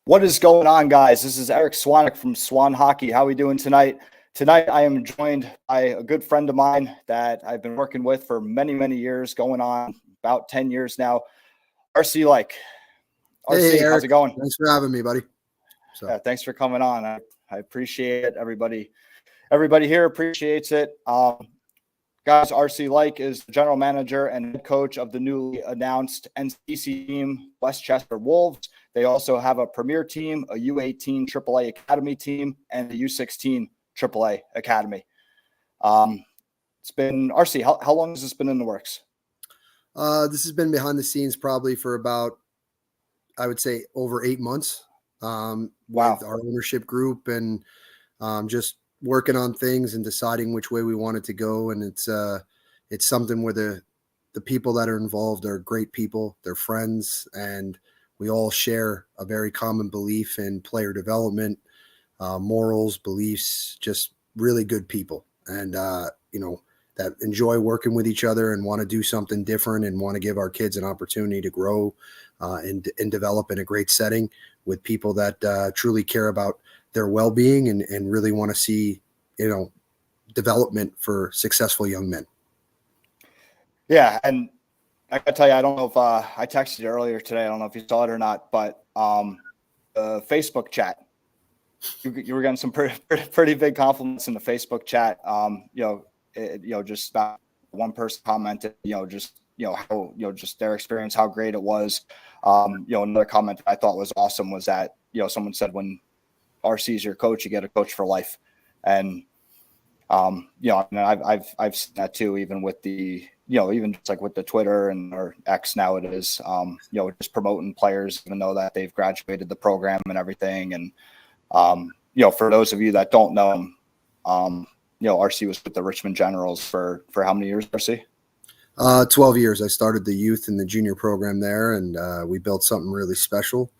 What is going on, guys? This is Eric Swan from Swan Hockey. How are we doing tonight? Tonight, I am joined by a good friend of mine that I've been working with for many, many years, going on about 10 years now, RC Lyke. RC, Hey, Eric. how's it going? Thanks for having me, buddy. Yeah, thanks for coming on. I appreciate it. Everybody here appreciates it. Guys, RC Lyke is the general manager and head coach of the newly announced NCDC team, West Chester Wolves. They also have a premier team, a U18 AAA Academy team, and a U16 AAA Academy. It's been, RC, how long has this been in the works? This has been behind the scenes probably for about, I would say, over 8 months. Wow. With our ownership group and just working on things and deciding which way we want it to go. And it's something where the people that are involved are great people, they're friends, and we all share a very common belief in player development, morals, beliefs, just really good people. And, that enjoy working with each other and want to do something different and want to give our kids an opportunity to grow and develop in a great setting with people that truly care about their well-being and really want to see, development for successful young men. Yeah. And I gotta tell you, I don't know if I texted you earlier today. I don't know if you saw it or not, but the Facebook chat, you were getting some pretty big compliments in the Facebook chat. Just about one person commented, just their experience, how great it was. Another comment that I thought was awesome was that, someone said, when RC is your coach, you get a coach for life. And, I've seen that too, even with the, even just like with the Twitter and or X now it is, just promoting players, even though that they've graduated the program and everything. And, for those of you that don't know him, RC was with the Richmond Generals for how many years, RC? 12 years. I started the youth and the junior program there, and we built something really special.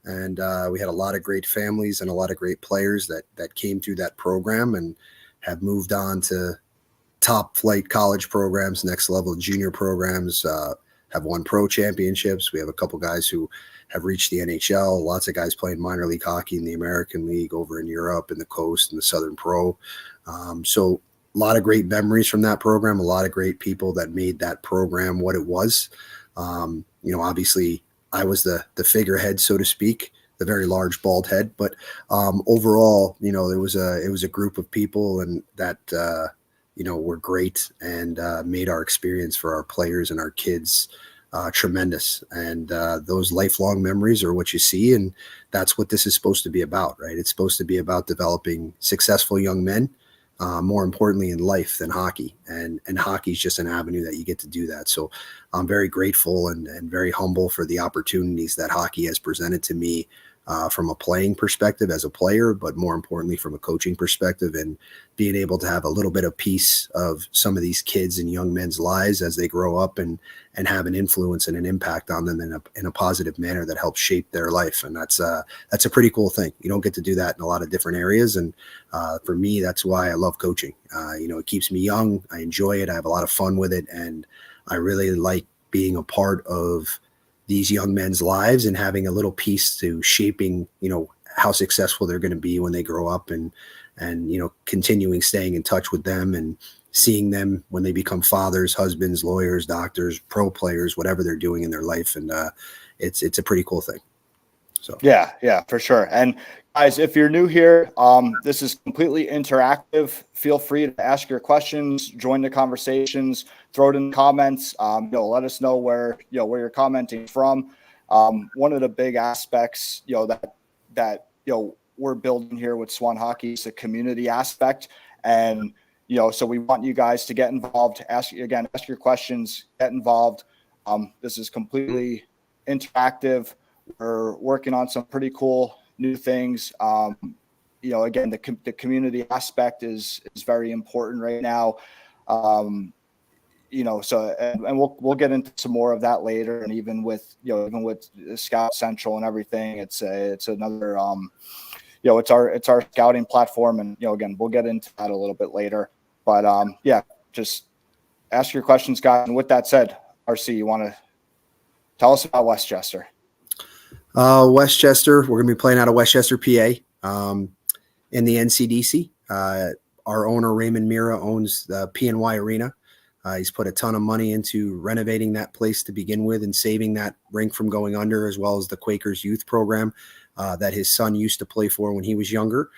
And we had a lot of great families and a lot of great players that came through that program and have moved on to top flight college programs, next level junior programs, have won pro championships. We have a couple guys who have reached the NHL, lots of guys playing minor league hockey in the American League over in Europe and the coast and the Southern Pro. So a lot of great memories from that program, a lot of great people that made that program what it was. Obviously I was the figurehead, so to speak, the very large bald head, but overall, it was a group of people and that, were great and made our experience for our players and our kids tremendous. And those lifelong memories are what you see. And that's what this is supposed to be about, right? It's supposed to be about developing successful young men, more importantly in life than hockey. And hockey is just an avenue that you get to do that. So I'm very grateful and very humble for the opportunities that hockey has presented to me from a playing perspective as a player, but more importantly from a coaching perspective, and being able to have a little bit of piece of some of these kids and young men's lives as they grow up and have an influence and an impact on them in a positive manner that helps shape their life. And that's a pretty cool thing. You don't get to do that in a lot of different areas. And for me, that's why I love coaching. It keeps me young. I enjoy it. I have a lot of fun with it. And I really like being a part of these young men's lives and having a little piece to shaping, how successful they're going to be when they grow up and continuing staying in touch with them and seeing them when they become fathers, husbands, lawyers, doctors, pro players, whatever they're doing in their life. And it's a pretty cool thing. So yeah, for sure. And guys, if you're new here, this is completely interactive. Feel free to ask your questions, join the conversations, throw it in the comments. Let us know where you're commenting from. One of the big aspects, that we're building here with Swan Hockey is the community aspect. And, so we want you guys to get involved, ask your questions, get involved. This is completely interactive. We're working on some pretty cool new things. Again, the community aspect is very important right now. So we'll get into some more of that later. And even with Scout Central and everything, it's another, it's our scouting platform. And, again, we'll get into that a little bit later, but just ask your questions, guys. And with that said, RC, you want to tell us about West Chester? Westchester. We're going to be playing out of Westchester, PA, in the NCDC. Our owner, Raymond Mira, owns the PNY Arena. He's put a ton of money into renovating that place to begin with and saving that rink from going under, as well as the Quakers youth program that his son used to play for when he was younger.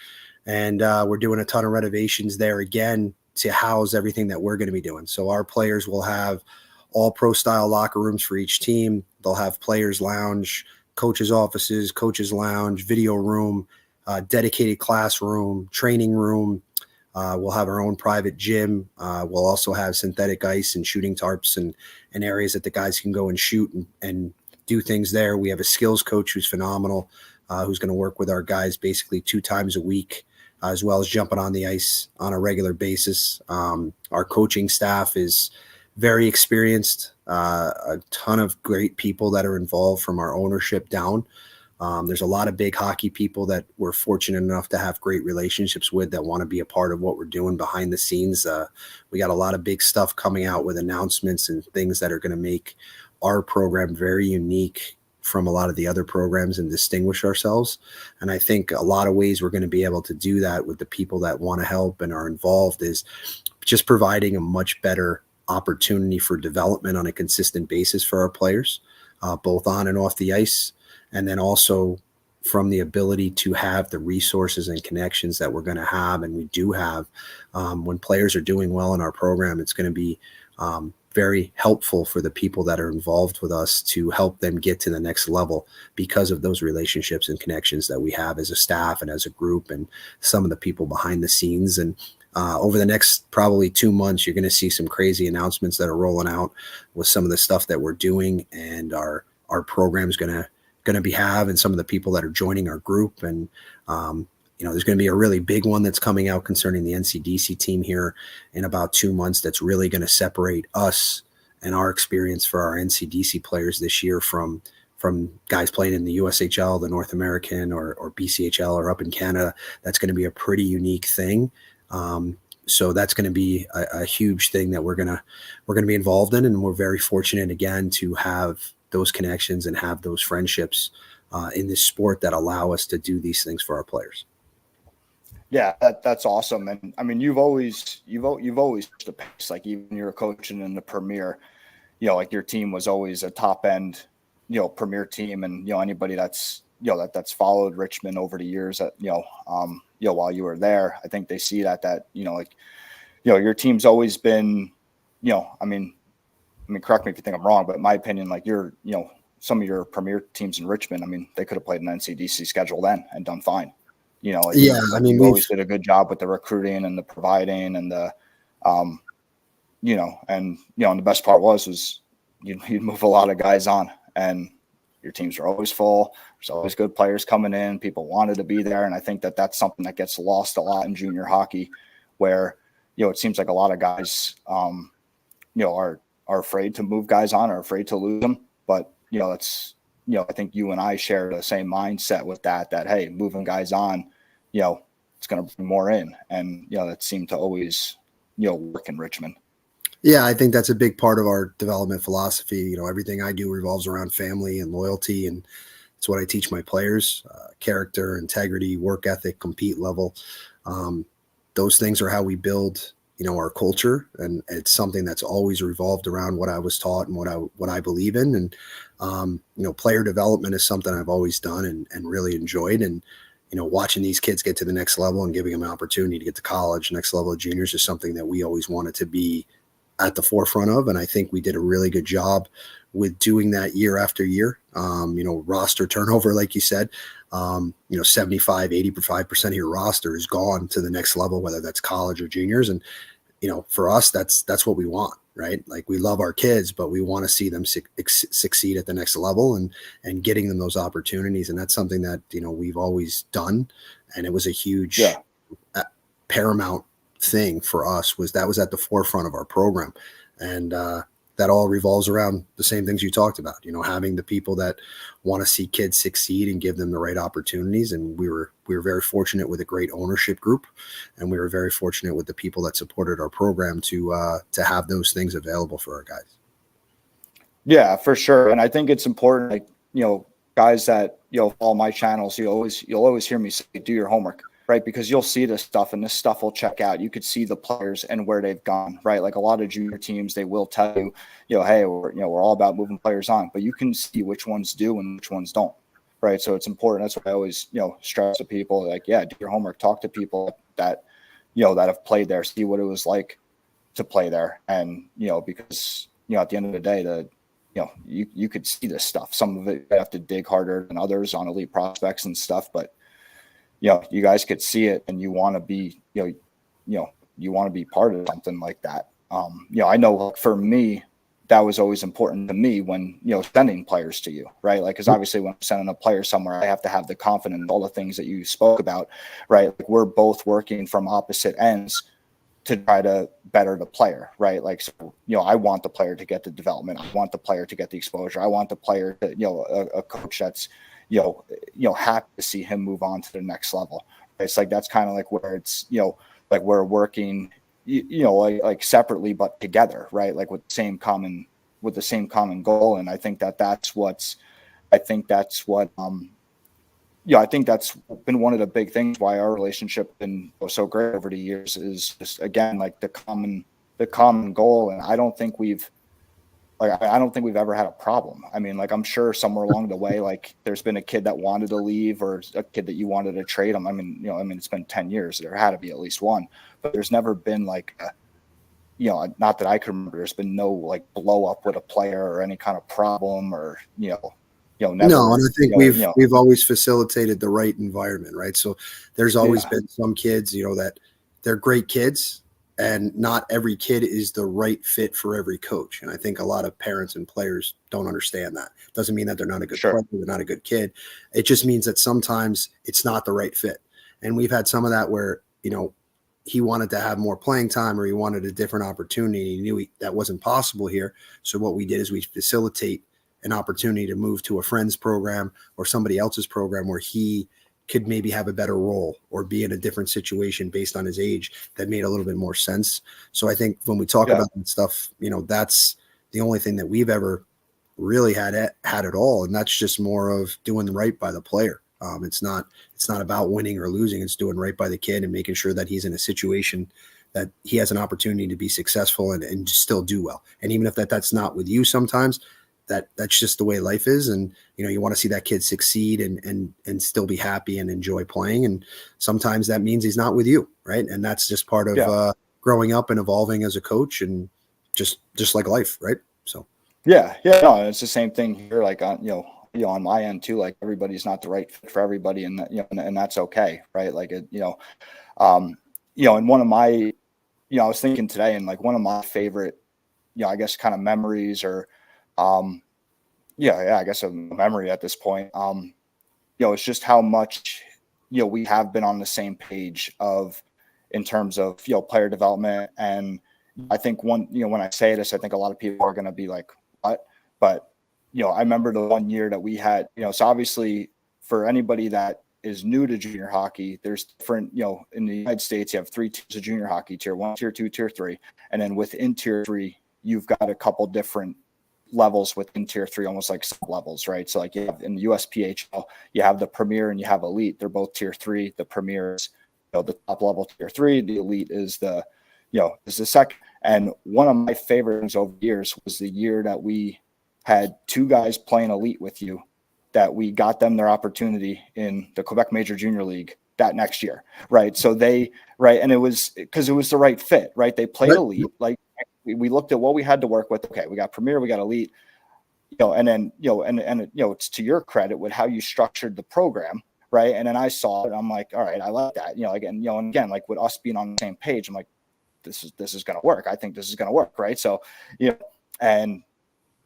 And we're doing a ton of renovations there again to house everything that we're going to be doing. So our players will have all pro style locker rooms for each team. They'll have players lounge, coaches offices, coaches lounge, video room, dedicated classroom, training room. We'll have our own private gym. We'll also have synthetic ice and shooting tarps and areas that the guys can go and shoot and do things there. We have a skills coach who's phenomenal, who's going to work with our guys basically 2 times a week, as well as jumping on the ice on a regular basis. Our coaching staff is very experienced, a ton of great people that are involved from our ownership down. There's a lot of big hockey people that we're fortunate enough to have great relationships with that want to be a part of what we're doing behind the scenes. We got a lot of big stuff coming out with announcements and things that are going to make our program very unique from a lot of the other programs and distinguish ourselves. And I think a lot of ways we're going to be able to do that with the people that want to help and are involved is just providing a much better opportunity for development on a consistent basis for our players, both on and off the ice. And then also from the ability to have the resources and connections that we're going to have, and we do have, when players are doing well in our program, it's going to be very helpful for the people that are involved with us to help them get to the next level because of those relationships and connections that we have as a staff and as a group and some of the people behind the scenes. And over the next probably 2 months, you're going to see some crazy announcements that are rolling out with some of the stuff that we're doing, and our program's going to be and some of the people that are joining our group. And there's going to be a really big one that's coming out concerning the NCDC team here in about 2 months that's really going to separate us and our experience for our NCDC players this year from guys playing in the USHL, the North American or BCHL or up in Canada. That's going to be a pretty unique thing. So that's going to be a huge thing that we're going to be involved in. And we're very fortunate again to have those connections and have those friendships in this sport that allow us to do these things for our players. Yeah, that's awesome. And I mean, you've always pushed the pace, like even you're coaching in the Premier, like your team was always a top end, Premier team. And, anybody that's, that's followed Richmond over the years that, while you were there, I think they see that, your team's always been, I mean, correct me if you think I'm wrong, but in my opinion, like some of your Premier teams in Richmond, I mean, they could have played an NCDC schedule then and done fine. You always did a good job with the recruiting and the providing and the, and the best part was you'd move a lot of guys on and your teams are always full. There's always good players coming in. People wanted to be there. And I think that's something that gets lost a lot in junior hockey where, it seems like a lot of guys, are afraid to move guys on or afraid to lose them. But, I think you and I share the same mindset with that, hey, moving guys on, it's going to bring more in. And, that seemed to always, work in Richmond. Yeah, I think that's a big part of our development philosophy. Everything I do revolves around family and loyalty. And it's what I teach my players, character, integrity, work ethic, compete level. Those things are how we build our culture, and it's something that's always revolved around what I was taught and what I believe in. And, player development is something I've always done and really enjoyed. And, watching these kids get to the next level and giving them an opportunity to get to college, next level of juniors is something that we always wanted to be at the forefront of. And I think we did a really good job with doing that year after year. Roster turnover, like you said, 75, 85% of your roster is gone to the next level, whether that's college or juniors. And, for us, that's what we want, right? Like we love our kids, but we want to see them succeed at the next level and getting them those opportunities. And that's something that, we've always done. And it was a huge paramount thing for us was at the forefront of our program. And, that all revolves around the same things you talked about, having the people that want to see kids succeed and give them the right opportunities. And we were very fortunate with a great ownership group, and we were very fortunate with the people that supported our program to have those things available for our guys. Yeah, for sure. And I think it's important, like, guys that, follow my channels, you'll always hear me say, do your homework, right? Because you'll see this stuff and this stuff will check out. You could see the players and where they've gone, right? Like a lot of junior teams, they will tell you, hey, we're all about moving players on, but you can see which ones do and which ones don't, right? So it's important. That's what I always, stress to people, like, yeah, do your homework, talk to people that, that have played there, see what it was like to play there. And, because, at the end of the day, you could see this stuff. Some of it you have to dig harder than others on elite prospects and stuff, but you guys could see it, and you want to be, you want to be part of something like that. I know for me, that was always important to me when, sending players to you, right? Like, because obviously when I'm sending a player somewhere, I have to have the confidence, all the things that you spoke about, right? Like, we're both working from opposite ends to try to better the player, right? Like, so, I want the player to get the development. I want the player to get the exposure. I want the player to, a coach that's, happy to see him move on to the next level. It's like, that's kind of like where it's, like we're working, like separately, but together, right? Like with the same common goal. And I think that's what, I think that's been one of the big things why our relationship been so great over the years, is just, again, like the common goal. And I don't think we've ever had a problem. I mean, like, I'm sure somewhere along the way, like, there's been a kid that wanted to leave or a kid that you wanted to trade him. I mean, it's been 10 years. There had to be at least one, but there's never been like, not that I can remember, there's been no like blow up with a player or any kind of problem or, never. No, and I think we've always facilitated the right environment, right? So there's always been some kids, that they're great kids, and not every kid is the right fit for every coach. And I think a lot of parents and players don't understand that. Doesn't mean that they're not a good player, they're not a good kid. It just means that sometimes it's not the right fit. And we've had some of that where, he wanted to have more playing time, or he wanted a different opportunity. He knew that wasn't possible here. So what we did is we facilitate an opportunity to move to a friend's program or somebody else's program where he could maybe have a better role or be in a different situation based on his age that made a little bit more sense. So I think when we talk about that stuff, that's the only thing that we've ever really had at all. And that's just more of doing right by the player. It's not about winning or losing. It's doing right by the kid and making sure that he's in a situation that he has an opportunity to be successful and still do well. And even if that's not with you sometimes, that's just the way life is. And, you want to see that kid succeed and still be happy and enjoy playing. And sometimes that means he's not with you. Right. And that's just part of growing up and evolving as a coach, and just like life. Right. So. Yeah. No, it's the same thing here. Like, on my end too, like, everybody's not the right fit for everybody, and that, and that's okay. Right. Like, and one of my, I was thinking today, and like one of my favorite, I guess kind of memories or, I guess a memory at this point, it's just how much, we have been on the same page in terms of, player development. And I think when I say this, I think a lot of people are going to be like, what? But, I remember the one year that we had, so obviously for anybody that is new to junior hockey, there's different, in the United States, you have 3 tiers of junior hockey: tier 1, tier 2, tier 3. And then within tier 3, you've got a couple different levels within tier 3, almost like sub levels, right? So like, you have in the USPHL, you have the premier and you have elite. They're both tier 3. The premier is, the top level, tier 3. The elite is the second. And one of my favorite things over the years was the year that we had 2 guys playing elite with you, that we got them their opportunity in the Quebec Major Junior League that next year, right? So and it was because it was the right fit, right? They played elite. Like, we looked at what we had to work with. Okay, we got premier, we got elite, and then, it's to your credit with how you structured the program, right? And then I saw it, I'm like, all right, I like that, again, and again, like with us being on the same page, I'm like, this is going to work. I think this is going to work, right? So, and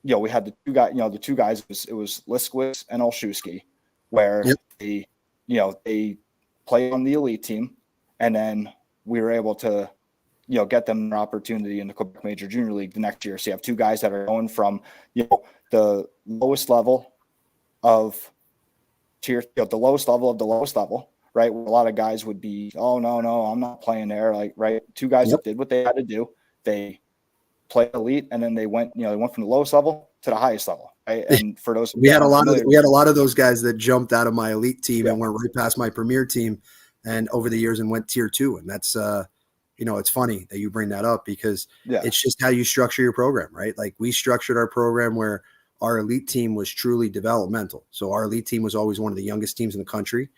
we had the 2 guys, the 2 guys, it was Liskowitz and Olszewski, where they played on the elite team, and then we were able to, get them an opportunity in the Quebec Major Junior League the next year. So you have 2 guys that are going from, the lowest level of tier, the lowest level of the lowest level, right? Where a lot of guys would be, oh, no, I'm not playing there. Like, right. 2 guys that did what they had to do. They played elite, and then they went from the lowest level to the highest level, right? And for those we had a lot of those guys that jumped out of my elite team and went right past my premier team, and over the years and went tier 2. And that's it's funny that you bring that up, because it's just how you structure your program, right? Like, we structured our program where our elite team was truly developmental. So our elite team was always one of the youngest teams in the country.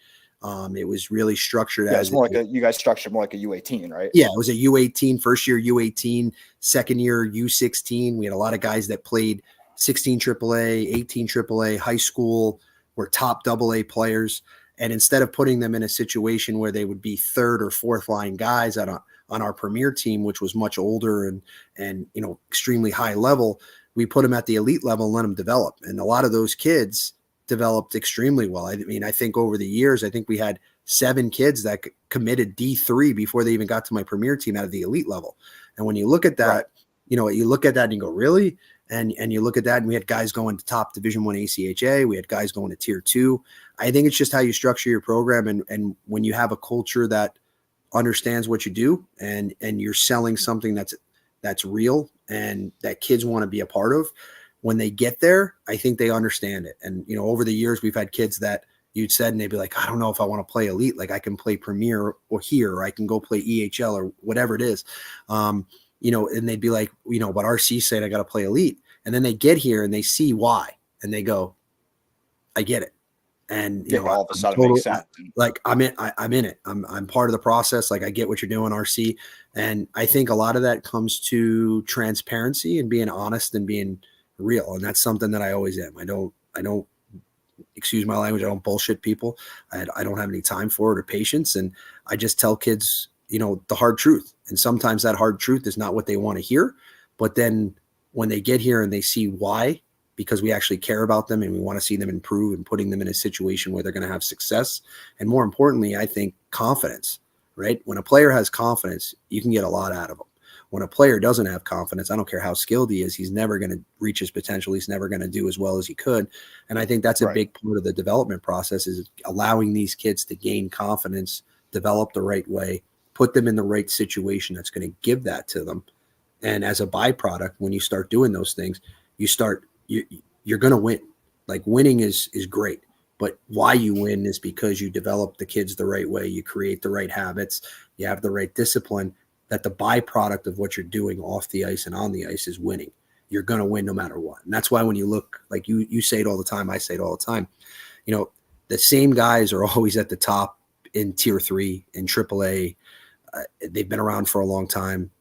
It was really structured as more like you guys structured more like a U18, right? Yeah, it was a U18, first year U18, second year U16. We had a lot of guys that played 16 AAA, 18 AAA, high school, were top AA players. And instead of putting them in a situation where they would be third or fourth line guys on our premier team, which was much older and extremely high level, we put them at the elite level and let them develop. And a lot of those kids developed extremely well. I mean, I think over the years, I think we had 7 kids that committed D3 before they even got to my premier team out of the elite level. And when you look at that, you look at that and you go, really? And you look at that, and we had guys going to top Division I ACHA. We had guys going to tier 2. I think it's just how you structure your program. And when you have a culture that understands what you do, and you're selling something that's real and that kids want to be a part of, when they get there, I think they understand it. And, over the years, we've had kids that you'd said, and they'd be like, I don't know if I want to play elite. Like, I can play premier or here, or I can go play EHL or whatever it is. And they'd be like, but RC said I got to play elite. And then they get here and they see why, and they go, I get it. And, all of a sudden makes sense. Like, I'm in it. I'm part of the process. Like, I get what you're doing, RC. And I think a lot of that comes to transparency and being honest and being real. And that's something that I always am. I don't, excuse my language, I don't bullshit people. I don't have any time for it or patience. And I just tell kids, the hard truth. And sometimes that hard truth is not what they want to hear. But then when they get here and they see why, because we actually care about them and we want to see them improve and putting them in a situation where they're going to have success. And more importantly, I think confidence, right? When a player has confidence, you can get a lot out of them. When a player doesn't have confidence, I don't care how skilled he is, he's never going to reach his potential. He's never going to do as well as he could. And I think that's a big part of the development process, is allowing these kids to gain confidence, develop the right way, put them in the right situation that's going to give that to them. And as a byproduct, when you start doing those things, you're going to win. Like, winning is great, but why you win is because you develop the kids the right way. You create the right habits. You have the right discipline, that the byproduct of what you're doing off the ice and on the ice is winning. You're going to win no matter what. And that's why when you look, like you say it all the time, I say it all the time, the same guys are always at the top in tier 3 in AAA. They've been around for a long time.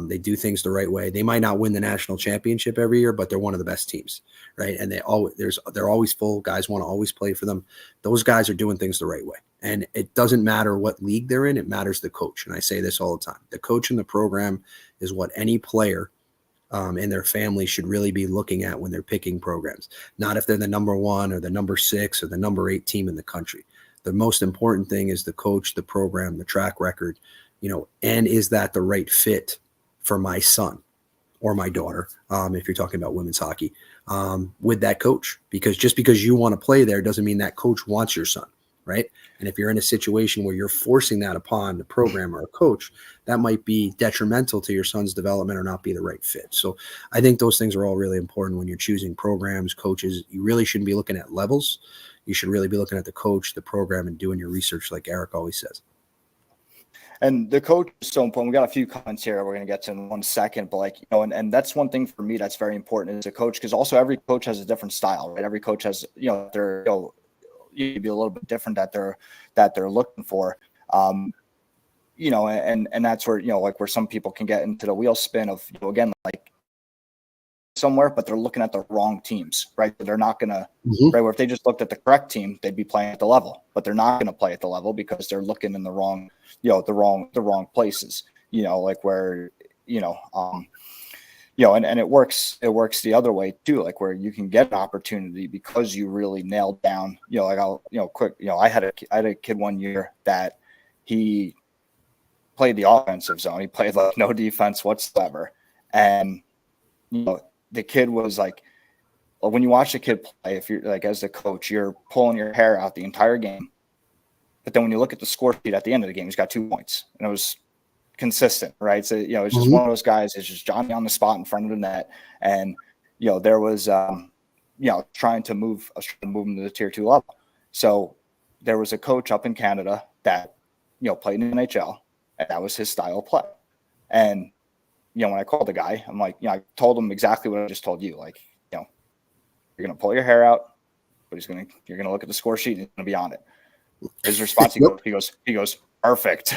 They do things the right way. They might not win the national championship every year, but they're one of the best teams, right? And they're always full. Guys want to always play for them. Those guys are doing things the right way. And it doesn't matter what league they're in. It matters the coach. And I say this all the time. The coach in the program is what any player and their family should really be looking at when they're picking programs. Not if they're the number 1 or the number 6 or the number 8 team in the country. The most important thing is the coach, the program, the track record, and is that the right fit for my son or my daughter, if you're talking about women's hockey, with that coach. Because just because you want to play there doesn't mean that coach wants your son, right? And if you're in a situation where you're forcing that upon the program or a coach, that might be detrimental to your son's development or not be the right fit. So I think those things are all really important when you're choosing programs, coaches. You really shouldn't be looking at levels. You should really be looking at the coach, the program, and doing your research, like Eric always says. And the coach is so important. We got a few comments here we're going to get to in 1 second, but and that's one thing for me that's very important as a coach, because also every coach has a different style, right? Every coach has, their, you'd be a little bit different that they're looking for, and that's where, like where some people can get into the wheel spin of, again, like somewhere, but they're looking at the wrong teams, right? They're not going to, right? Where if they just looked at the correct team, they'd be playing at the level, but they're not going to play at the level because they're looking in the wrong, the wrong places, like where, and it works the other way too, like where you can get an opportunity because you really nailed down, I had a kid one year that he played the offensive zone. He played like no defense whatsoever. And, the kid was like, when you watch the kid play, if you're like, as the coach, you're pulling your hair out the entire game. But then when you look at the score sheet at the end of the game, he's got 2 points, and it was consistent, right? So, it's just one of those guys. It's just Johnny on the spot in front of the net. And, there was, trying to move him to the tier 2 level. So there was a coach up in Canada that, played in the NHL, and that was his style of play. And, when I called the guy, I'm like, I told him exactly what I just told you. Like, you're going to pull your hair out, but you're going to look at the score sheet and he's going to be on it. His response, he goes, perfect.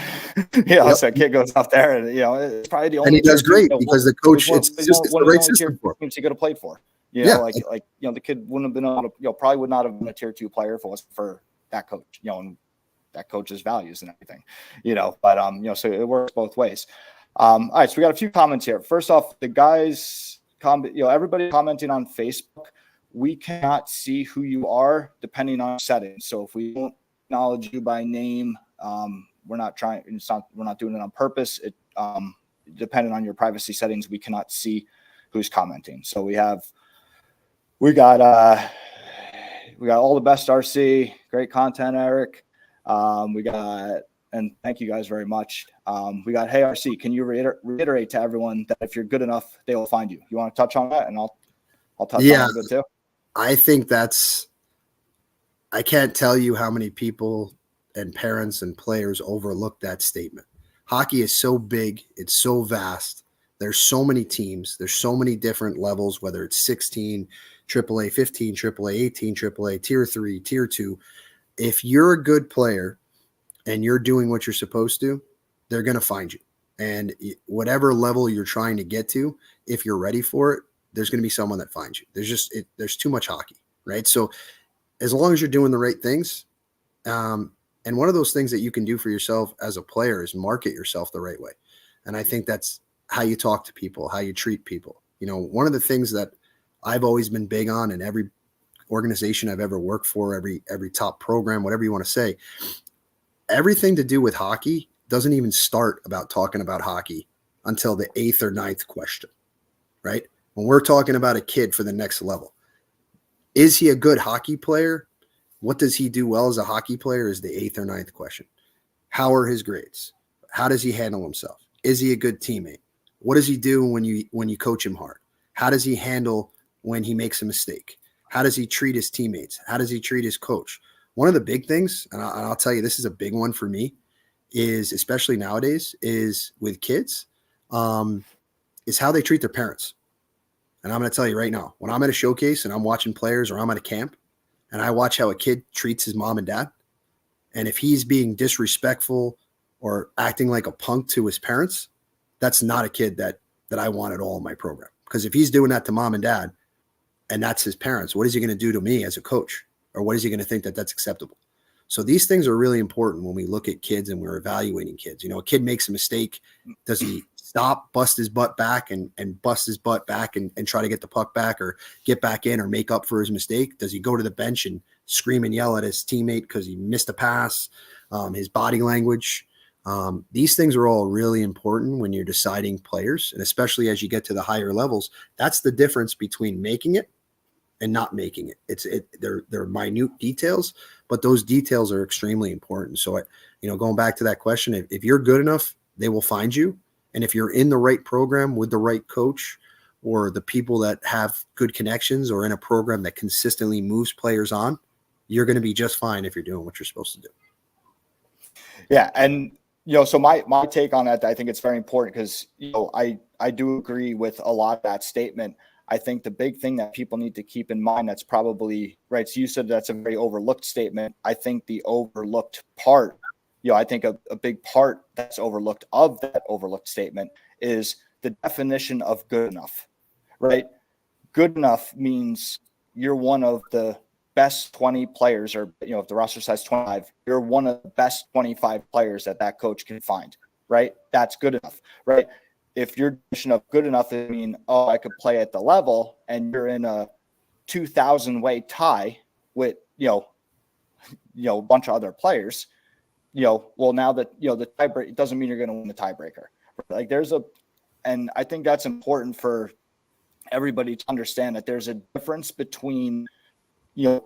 So kid goes out there and, it's probably the only. And he does great because the coach, it's the right system for him. Teams he could have played for. The kid wouldn't have been able to, probably would not have been a tier 2 player if it wasn't for that coach, and that coach's values and everything, but, so it works both ways. All right. So we got a few comments here. First off, the guys, everybody commenting on Facebook, we cannot see who you are depending on settings. So if we don't acknowledge you by name, we're not doing it on purpose. It, depending on your privacy settings, we cannot see who's commenting. So we got all the best, RC, great content, Eric. And thank you guys very much. We got, hey, RC, can you reiterate to everyone that if you're good enough, they will find you? You want to touch on that? And I'll touch on it a bit too. I think I can't tell you how many people and parents and players overlook that statement. Hockey is so big. It's so vast. There's so many teams. There's so many different levels, whether it's 16, AAA 15, AAA 18, AAA tier 3, tier 2. If you're a good player and you're doing what you're supposed to, they're going to find you. And whatever level you're trying to get to, if you're ready for it, there's going to be someone that finds you. There's too much hockey, right? So as long as you're doing the right things, and one of those things that you can do for yourself as a player is market yourself the right way. And I think that's how you talk to people, how you treat people. One of the things that I've always been big on in every organization I've ever worked for, every top program, whatever you want to say, everything to do with hockey doesn't even start about talking about hockey until the 8th or 9th question, right? When we're talking about a kid for the next level, is he a good hockey player? What does he do well as a hockey player is the 8th or 9th question. How are his grades? How does he handle himself? Is he a good teammate? What does he do when you coach him hard? How does he handle when he makes a mistake? How does he treat his teammates? How does he treat his coach? One of the big things, and I'll tell you, this is a big one for me, is especially nowadays, is with kids, is how they treat their parents. And I'm going to tell you right now, when I'm at a showcase and I'm watching players or I'm at a camp and I watch how a kid treats his mom and dad, and if he's being disrespectful or acting like a punk to his parents, that's not a kid that I want at all in my program. Because if he's doing that to mom and dad and that's his parents, what is he going to do to me as a coach? Or what is he going to think that that's acceptable? So these things are really important when we look at kids and we're evaluating kids. A kid makes a mistake. Does he stop, bust his butt back and bust his butt back and try to get the puck back or get back in or make up for his mistake? Does he go to the bench and scream and yell at his teammate because he missed a pass? His body language. These things are all really important when you're deciding players, and especially as you get to the higher levels. That's the difference between making it and not making it. They're minute details, but those details are extremely important. So, going back to that question, if you're good enough, they will find you. And if you're in the right program with the right coach or the people that have good connections or in a program that consistently moves players on, you're going to be just fine if you're doing what you're supposed to do. Yeah. And, so my take on that, I think it's very important because, I do agree with a lot of that statement. I think the big thing that people need to keep in mind, that's probably right. So you said that's a very overlooked statement. I think the overlooked part, I think a big part that's overlooked of that overlooked statement is the definition of good enough, right? Good enough means you're one of the best 20 players, or, if the roster size 25, you're one of the best 25 players that coach can find, right? That's good enough, right? If your definition of good enough is I could play at the level, and you're in a 2,000 way tie with, a bunch of other players, well, now that, the tiebreaker, it doesn't mean you're going to win the tiebreaker. Like and I think that's important for everybody to understand, that there's a difference between,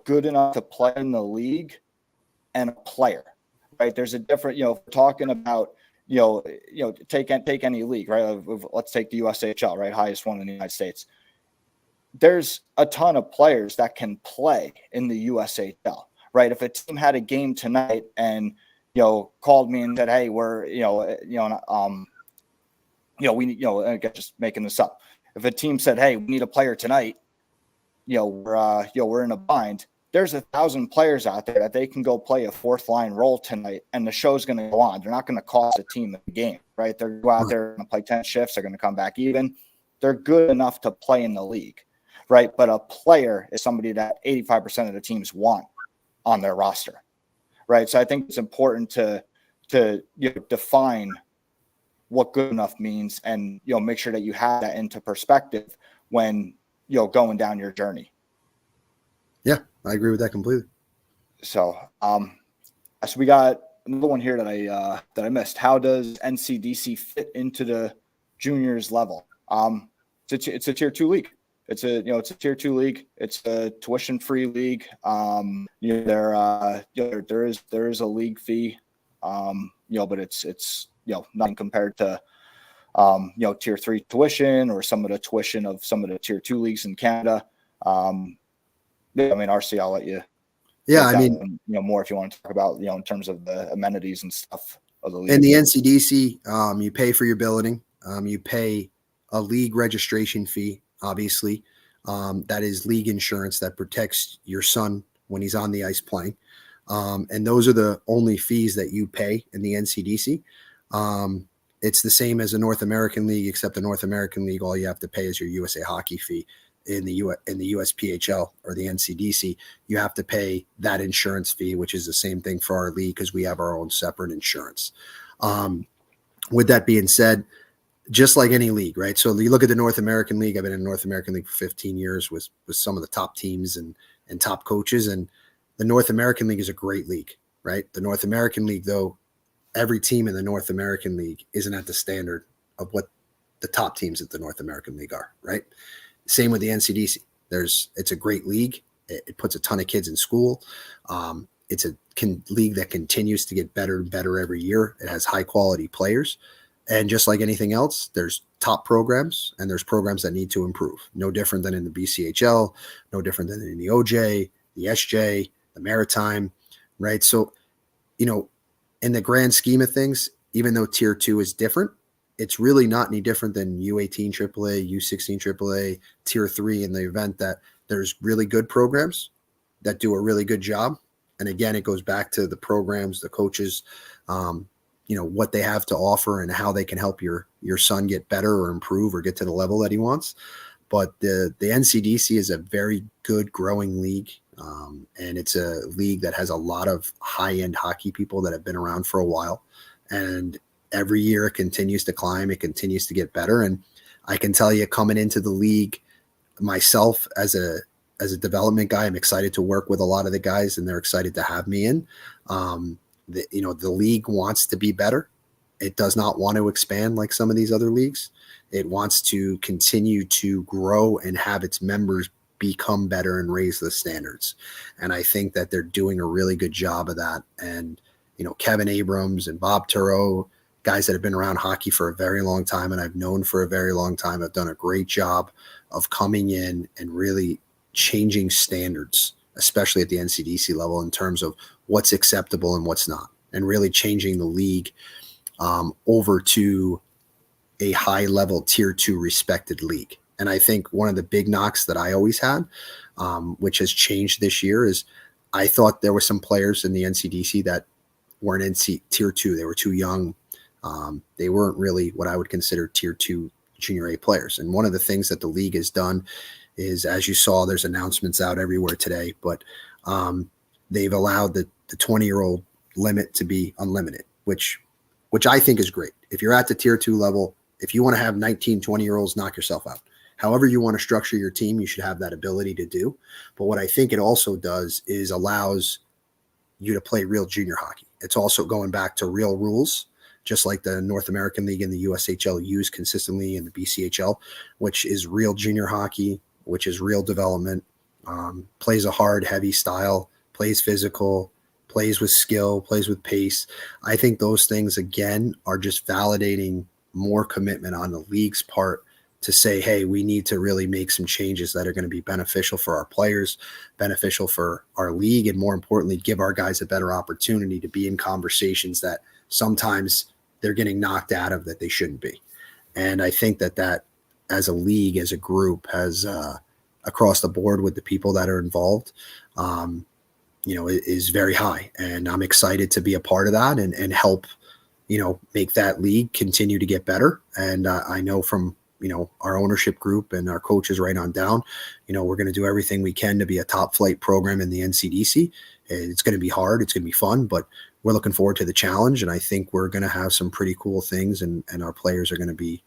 good enough to play in the league and a player, right? There's a different, if we're talking about, take any league, right? Let's take the USHL, right? Highest one in the United States. there's a ton of players that can play in the USHL, right? If a team had a game tonight and, called me and said, hey, we're, we need, again, just making this up. If a team said, hey, we need a player tonight, we're in a bind. There's 1,000 players out there that they can go play a fourth line role tonight, and the show's going to go on. They're not going to cost a team a game, right? They're going to go out there and play 10 shifts. They're going to come back even. They're good enough to play in the league, right? But a player is somebody that 85% of the teams want on their roster, right? So I think it's important to define what good enough means, and make sure that you have that into perspective when going down your journey. Yeah, I agree with that completely. So so we got another one here that I missed. How does NCDC fit into the juniors level? It's a tier 2 league. It's a tier 2 league. It's a tuition-free league. There is a league fee, but it's nothing compared to tier 3 tuition or some of the tuition of some of the tier 2 leagues in Canada. RC, I'll let you. Yeah, more if you want to talk about in terms of the amenities and stuff of the league. In the NCDC, you pay for your billeting. You pay a league registration fee, obviously. That is league insurance that protects your son when he's on the ice playing. And those are the only fees that you pay in the NCDC. It's the same as a North American League, except the North American League, all you have to pay is your USA Hockey fee. In the USPHL or the NCDC, you have to pay that insurance fee, which is the same thing for our league because we have our own separate insurance. With that being said, just like any league, right? So you look at the North American League. I've been in the North American League for 15 years with some of the top teams and top coaches. And the North American League is a great league, right? The North American League, though, every team in the North American League isn't at the standard of what the top teams at the North American League are, right? Same with the NCDC. It's a great league. It puts a ton of kids in school. It's a league that continues to get better and better every year. It has high quality players. And just like anything else, there's top programs and there's programs that need to improve. No different than in the BCHL, no different than in the OJ, the SJ, the Maritime, right? So, in the grand scheme of things, even though tier 2 is different, it's really not any different than U18 AAA, U16 AAA, tier 3 in the event that there's really good programs that do a really good job. And again, it goes back to the programs, the coaches, what they have to offer and how they can help your son get better or improve or get to the level that he wants. But the NCDC is a very good growing league. And it's a league that has a lot of high-end hockey people that have been around for a while. And every year it continues to climb. It continues to get better. And I can tell you, coming into the league myself as a development guy, I'm excited to work with a lot of the guys and they're excited to have me in. The league wants to be better. It does not want to expand like some of these other leagues. It wants to continue to grow and have its members become better and raise the standards. And I think that they're doing a really good job of that. And, Kevin Abrams and Bob Turow, guys that have been around hockey for a very long time and I've known for a very long time, have done a great job of coming in and really changing standards, especially at the NCDC level in terms of what's acceptable and what's not, and really changing the league over to a high level tier 2 respected league. And I think one of the big knocks that I always had, which has changed this year, is I thought there were some players in the NCDC that weren't in tier 2. They were too young. They weren't really what I would consider tier 2 junior A players. And one of the things that the league has done is, as you saw, there's announcements out everywhere today, but they've allowed the 20-year-old limit to be unlimited, which I think is great. If you're at the tier 2 level, if you want to have 19, 20-year-olds, knock yourself out. However you want to structure your team, you should have that ability to do. But what I think it also does is allows you to play real junior hockey. It's also going back to real rules, just like the North American League and the USHL use consistently in the BCHL, which is real junior hockey, which is real development, plays a hard, heavy style, plays physical, plays with skill, plays with pace. I think those things, again, are just validating more commitment on the league's part to say, hey, we need to really make some changes that are going to be beneficial for our players, beneficial for our league, and more importantly, give our guys a better opportunity to be in conversations that sometimes they're getting knocked out of that they shouldn't be. And I think that as a league, as a group, has across the board with the people that are involved, is very high. And I'm excited to be a part of that and help, make that league continue to get better. And I know from, our ownership group and our coaches right on down, we're going to do everything we can to be a top flight program in the NCDC. It's going to be hard. It's going to be fun, but we're looking forward to the challenge. And I think we're going to have some pretty cool things, and our players are going to be,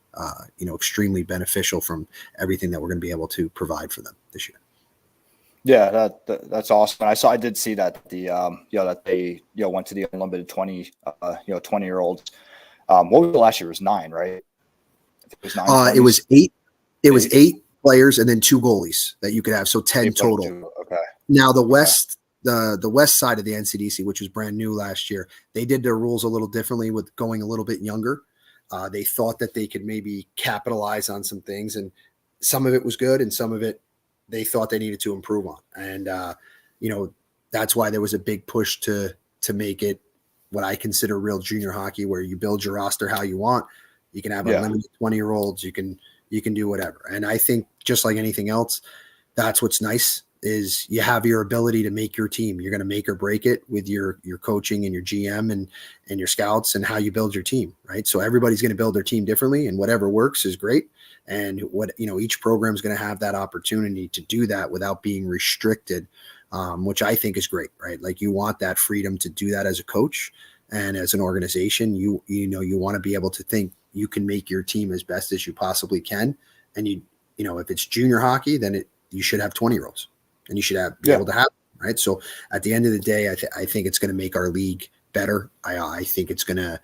extremely beneficial from everything that we're going to be able to provide for them this year. Yeah, that's awesome. I did see that that they went to the unlimited 20-year-olds. What was the last year? It was 9, right? I think it was 9. It was 8. It was 8 players and then 2 goalies that you could have, so 10 total. Okay. Now the West, the West side of the NCDC, which was brand new last year, they did their rules a little differently with going a little bit younger. They thought that they could maybe capitalize on some things, and some of it was good, and some of it they thought they needed to improve on. And, that's why there was a big push to make it what I consider real junior hockey, where you build your roster how you want. You can have unlimited 20-year-olds. You can do whatever. And I think just like anything else, that's what's nice is you have your ability to make your team. You're going to make or break it with your coaching and your GM and your scouts and how you build your team, right? So everybody's going to build their team differently, and whatever works is great. And each program is going to have that opportunity to do that without being restricted, which I think is great, right? Like, you want that freedom to do that as a coach and as an organization. You want to be able to think you can make your team as best as you possibly can. And if it's junior hockey, then you should have 20-year-olds, and you should be able to have, right? So at the end of the day, I think it's going to make our league better. I think it's going to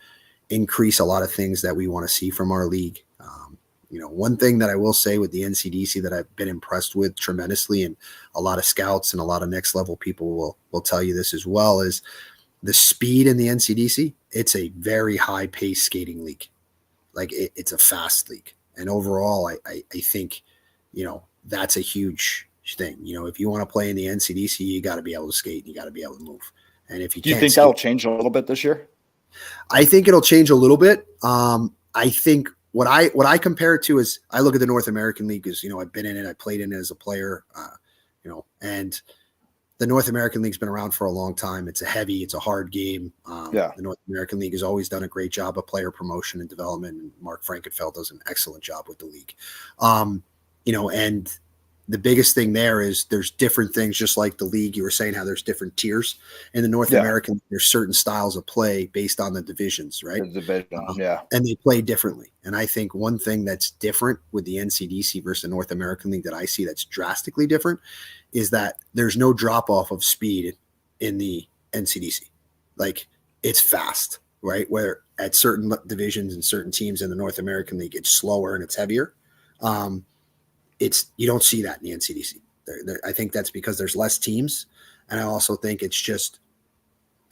increase a lot of things that we want to see from our league. One thing that I will say with the NCDC that I've been impressed with tremendously, and a lot of scouts and a lot of next level people will tell you this as well, is the speed in the NCDC. It's a very high pace skating league. Like, it's a fast league. And overall, I think, that's a huge thing. If you want to play in the NCDC, you got to be able to skate. You got to be able to move. And if you do you think that'll change a little bit this year? I think it'll change a little bit. I think what I compare it to is, I look at the North American League because, I've been in it. I played in it as a player, and the North American League's been around for a long time. It's a hard game. The North American League has always done a great job of player promotion and development, and Mark Frankenfeld does an excellent job with the league. And the biggest thing there is there's different things, just like the league. You were saying how there's different tiers in the North American. There's certain styles of play based on the divisions, right? The division, and they play differently. And I think one thing that's different with the NCDC versus the North American League that I see that's drastically different is that there's no drop off of speed in the NCDC. Like, it's fast, right? Where at certain divisions and certain teams in the North American League, it's slower and it's heavier. You don't see that in the NCDC. I think that's because there's less teams. And I also think it's just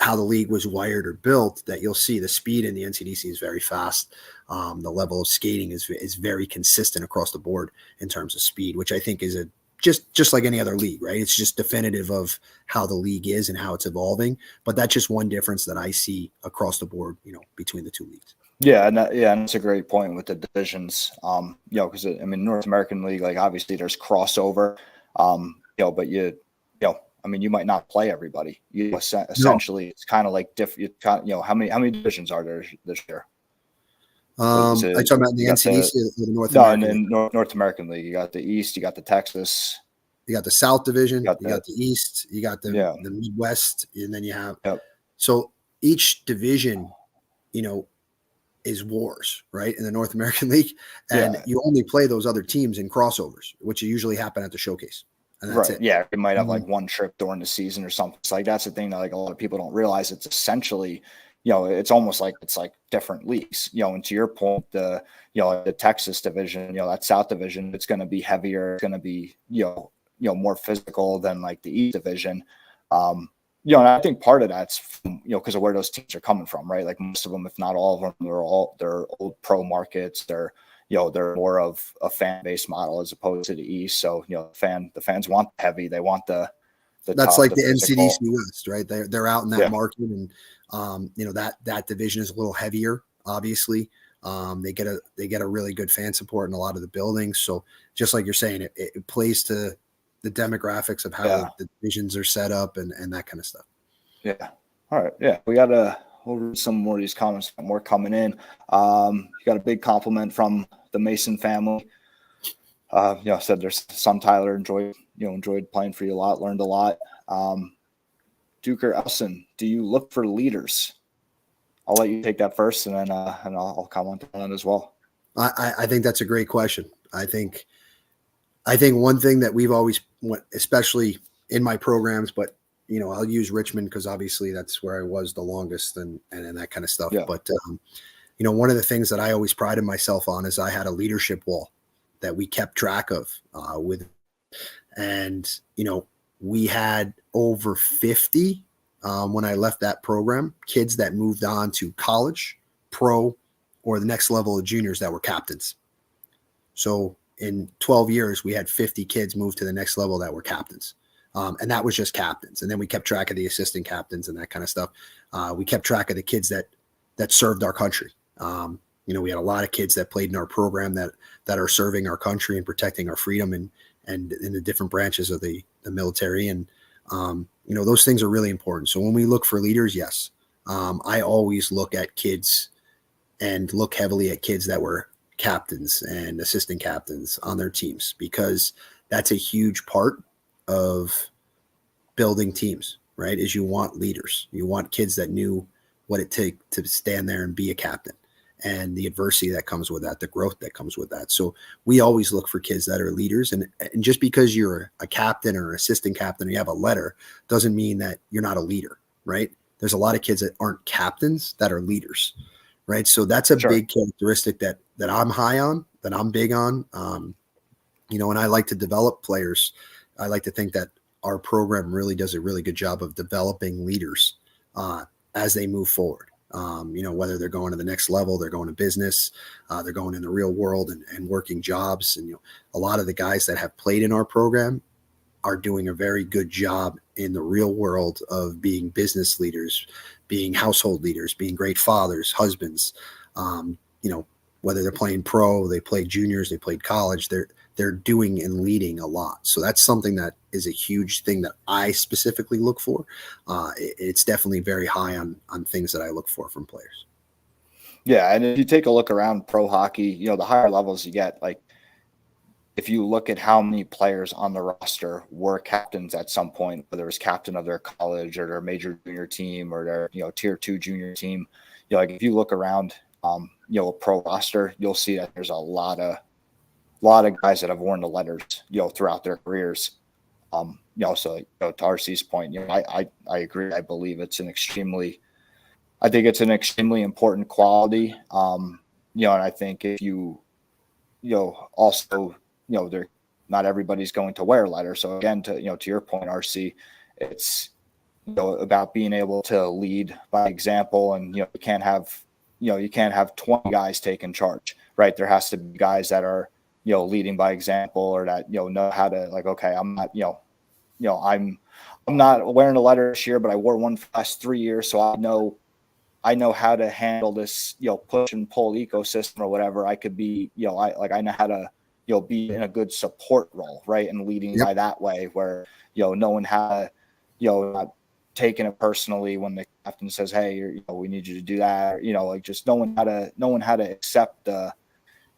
how the league was wired or built, that you'll see the speed in the NCDC is very fast. The level of skating is very consistent across the board in terms of speed, which I think is just like any other league, right? It's just definitive of how the league is and how it's evolving. But that's just one difference that I see across the board, between the two leagues. Yeah, and that's a great point with the divisions. Because North American League, like, obviously there's crossover, but you might not play everybody. Essentially, it's kind of like different. How many divisions are there this year? Are you talking about the NCDC or the North American? No, in North American League, you got the East, you got the Texas, you got the South Division, you got the East, you got the Midwest, and then you have. So each division, is wars, right? In the North American League. And you only play those other teams in crossovers, which usually happen at the showcase. And that's it. Yeah. You might have like one trip during the season or something. It's like, that's the thing that, like, a lot of people don't realize. It's essentially, it's almost like it's like different leagues, and to your point, the Texas division, that South division, it's going to be heavier. It's going to be, more physical than like the East division. And I think part of that's, because of where those teams are coming from, right? Like, most of them, if not all of them, they're old pro markets. They're, they're more of a fan-based model as opposed to the East. So, the fans want the heavy, they want the That's tough, like the the physical. NCDC West, right? They're out in that Yeah. market, and that division is a little heavier, obviously. They get a really good fan support in a lot of the buildings. So just like you're saying, it plays to the demographics of how the divisions are set up and that kind of stuff. Yeah. All right. Yeah. We'll read some more of these comments, more coming in. You got a big compliment from the Mason family. Said there's son Tyler enjoyed playing for you a lot, learned a lot. Duker Elson, do you look for leaders? I'll let you take that first, and then I'll comment on it as well. I think that's a great question. I think one thing that we've always, especially in my programs, but I'll use Richmond because obviously that's where I was the longest and that kind of stuff. Yeah. But one of the things that I always prided myself on is I had a leadership wall that we kept track of and we had over 50 when I left that program, kids that moved on to college, pro, or the next level of juniors that were captains. So in 12 years, we had 50 kids move to the next level that were captains. And that was just captains. And then we kept track of the assistant captains and that kind of stuff. We kept track of the kids that served our country. We had a lot of kids that played in our program that are serving our country and protecting our freedom and in the different branches of the military. And, those things are really important. So when we look for leaders, yes, I always look at kids and look heavily at kids that were captains and assistant captains on their teams, because that's a huge part of building teams, right? Is you want leaders. You want kids that knew what it takes to stand there and be a captain, and the adversity that comes with that, the growth that comes with that. So we always look for kids that are leaders. And just because you're a captain or assistant captain, or you have a letter, doesn't mean that you're not a leader, right? There's a lot of kids that aren't captains that are leaders, right? So that's a big characteristic that I'm high on, that I'm big on. And I like to develop players. I like to think that our program really does a really good job of developing leaders as they move forward. Whether they're going to the next level, they're going to business, they're going in the real world and working jobs. And a lot of the guys that have played in our program are doing a very good job in the real world of being business leaders, being household leaders, being great fathers, husbands. Whether they're playing pro, they played juniors, they played college, they're doing and leading a lot. So that's something that is a huge thing that I specifically look for. It's definitely very high on things that I look for from players. Yeah, and if you take a look around pro hockey, the higher levels you get, like if you look at how many players on the roster were captains at some point, whether it was captain of their college or their major junior team or their tier 2 junior team, like if you look around a pro roster, you'll see that there's a lot of guys that have worn the letters, throughout their careers. So to RC's point, I agree. I believe it's an extremely important quality. And I think if you, also, they're not everybody's going to wear a letter. So again, to your point, RC, it's, about being able to lead by example, and, you can't have 20 guys taking charge, right? There has to be guys that are, leading by example, or that, know how to, like, okay, I'm not, I'm not wearing a letter this year, but I wore one for the last 3 years. So I know how to handle this, push and pull ecosystem or whatever. I could be, I know how to, be in a good support role, right? And leading by that way, where, knowing how to, not taking it personally when the captain says, hey, we need you to do that, or, just knowing how to accept the,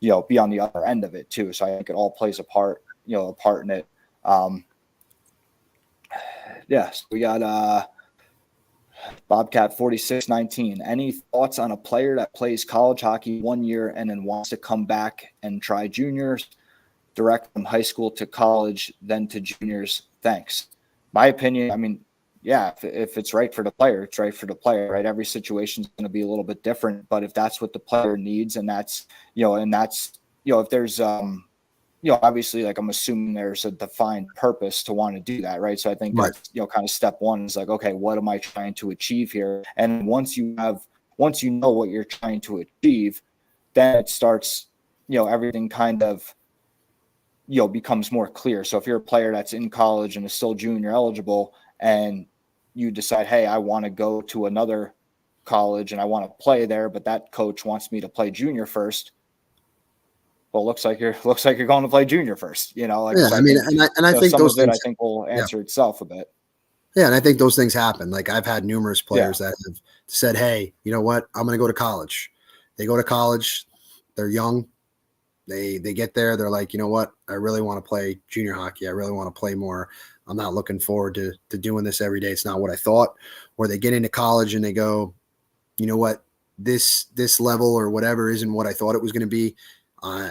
be on the other end of it too. So I think it all plays a part in it. Yes, we got Bobcat 4619. Any thoughts on a player that plays college hockey 1 year and then wants to come back and try juniors, direct from high school to college, then to juniors? Thanks. My opinion, I mean, yeah, if it's right for the player, it's right for the player, right? Every situation is going to be a little bit different, but if that's what the player needs, and that's, if there's, obviously, like, I'm assuming there's a defined purpose to want to do that, right? So I think that's, kind of step one is like, okay, what am I trying to achieve here? And once you know what you're trying to achieve, then it starts, everything kind of, becomes more clear. So if you're a player that's in college and is still junior eligible and you decide, hey, I want to go to another college and I want to play there, but that coach wants me to play junior first. Well, looks like you're going to play junior first, like, Yeah, so I I mean, think, and I think some those of it, I things, think will yeah, answer itself a bit. yeah, and I think those things happen. Like I've had numerous Yeah. players that have said, "Hey, you know what? I'm going to go to college." They go to college, they're young, they get there, they're like, you know what? I really want to play junior hockey. I really want to play more. I'm not looking forward to doing this every day. It's not what I thought. Or they get into college and they go, you know what? This level or whatever isn't what I thought it was going to be.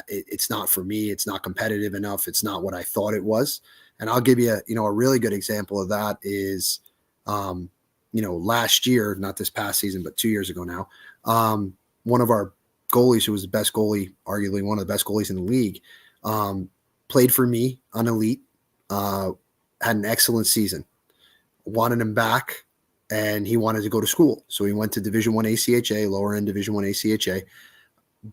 It's not for me. It's not competitive enough. It's not what I thought it was. And I'll give you a really good example of that is, last year, not this past season, but 2 years ago now, one of our goalies, who was the best goalie, arguably one of the best goalies in the league, played for me on elite, had an excellent season, wanted him back, and he wanted to go to school. So he went to Division I ACHA, lower end Division I ACHA.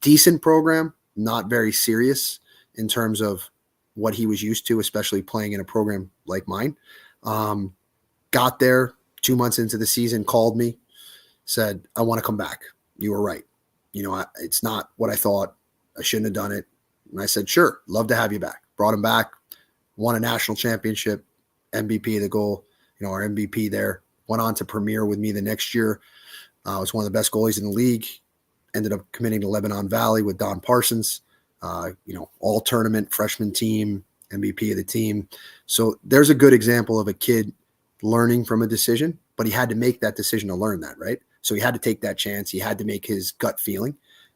Decent program, not very serious in terms of what he was used to, especially playing in a program like mine. Got there 2 months into the season, called me, said, I want to come back. You were right. It's not what I thought. I shouldn't have done it. And I said, sure, love to have you back. Brought him back, won a national championship, MVP of the goal, our MVP there. Went on to premier with me the next year. Was one of the best goalies in the league. Ended up committing to Lebanon Valley with Don Parsons, all tournament freshman team, MVP of the team. So there's a good example of a kid learning from a decision, but he had to make that decision to learn that, right? So he had to take that chance. He had to make his gut feeling,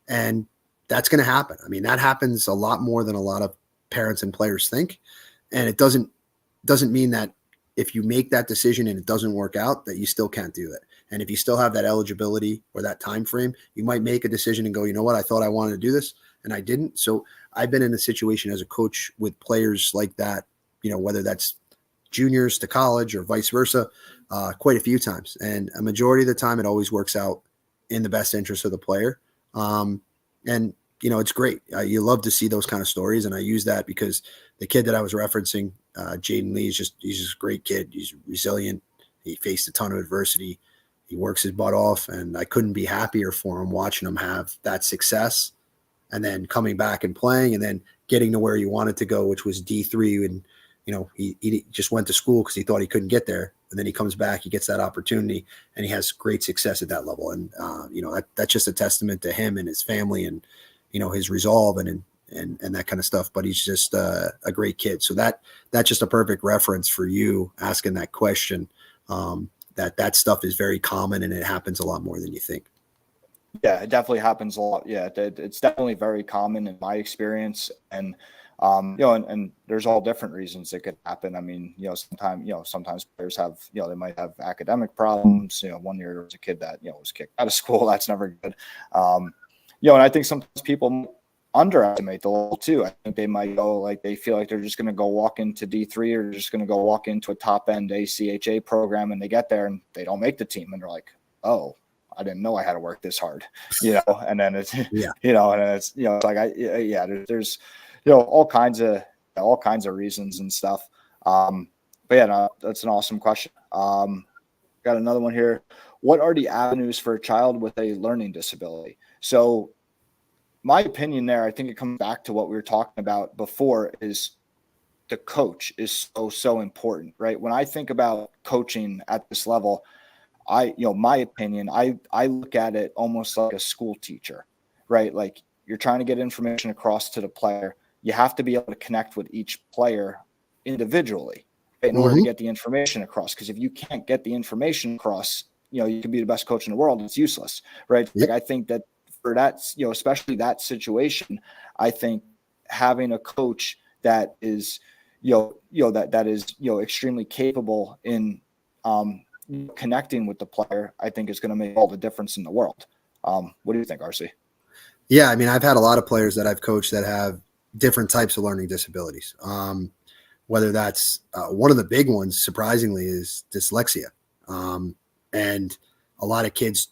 and that's going to happen. I mean, that happens a lot more than a lot of parents and players think. And it doesn't mean that if you make that decision and it doesn't work out, that you still can't do it. And if you still have that eligibility or that time frame, you might make a decision and go, you know what, I thought I wanted to do this and I didn't. So I've been in a situation as a coach with players like that, whether that's juniors to college or vice versa, quite a few times. And a majority of the time, it always works out in the best interest of the player. And it's great. You love to see those kind of stories. And I use that because the kid that I was referencing, Jaden Lee, he's just a great kid. He's resilient. He faced a ton of adversity. He works his butt off, and I couldn't be happier for him watching him have that success and then coming back and playing and then getting to where he wanted to go, which was D3. And, he just went to school because he thought he couldn't get there. And then he comes back, he gets that opportunity, and he has great success at that level. And, that's just a testament to him and his family and, his resolve and that kind of stuff. But he's just a great kid. So that's just a perfect reference for you asking that question. That stuff is very common and it happens a lot more than you think. Yeah, it definitely happens a lot. Yeah, it's definitely very common in my experience. And, and there's all different reasons it could happen. I mean, sometimes players have, they might have academic problems. 1 year there was a kid that, was kicked out of school. That's never good. And I think sometimes people underestimate the level too. I think they might go like they feel like they're just going to go walk into D3 or just going to go walk into a top end ACHA program, and they get there and they don't make the team, and they're like, oh, I didn't know I had to work this hard, and then it's, Yeah. And it's, it's like, there's, all kinds of reasons and stuff. But yeah, no, that's an awesome question. Got another one here. What are the avenues for a child with a learning disability? So my opinion there, I think it comes back to what we were talking about before, is the coach is so important, right? When I think about coaching at this level, my opinion, I look at it almost like a school teacher, right? Like you're trying to get information across to the player. You have to be able to connect with each player individually in order to get the information across. Because if you can't get the information across, you can be the best coach in the world. It's useless, right? Yep. Like I think that for that, especially that situation, I think having a coach that is, that is, extremely capable in, connecting with the player, I think is going to make all the difference in the world. What do you think, RC? Yeah, I mean, I've had a lot of players that I've coached that have different types of learning disabilities. Whether that's one of the big ones, surprisingly, is dyslexia. And a lot of kids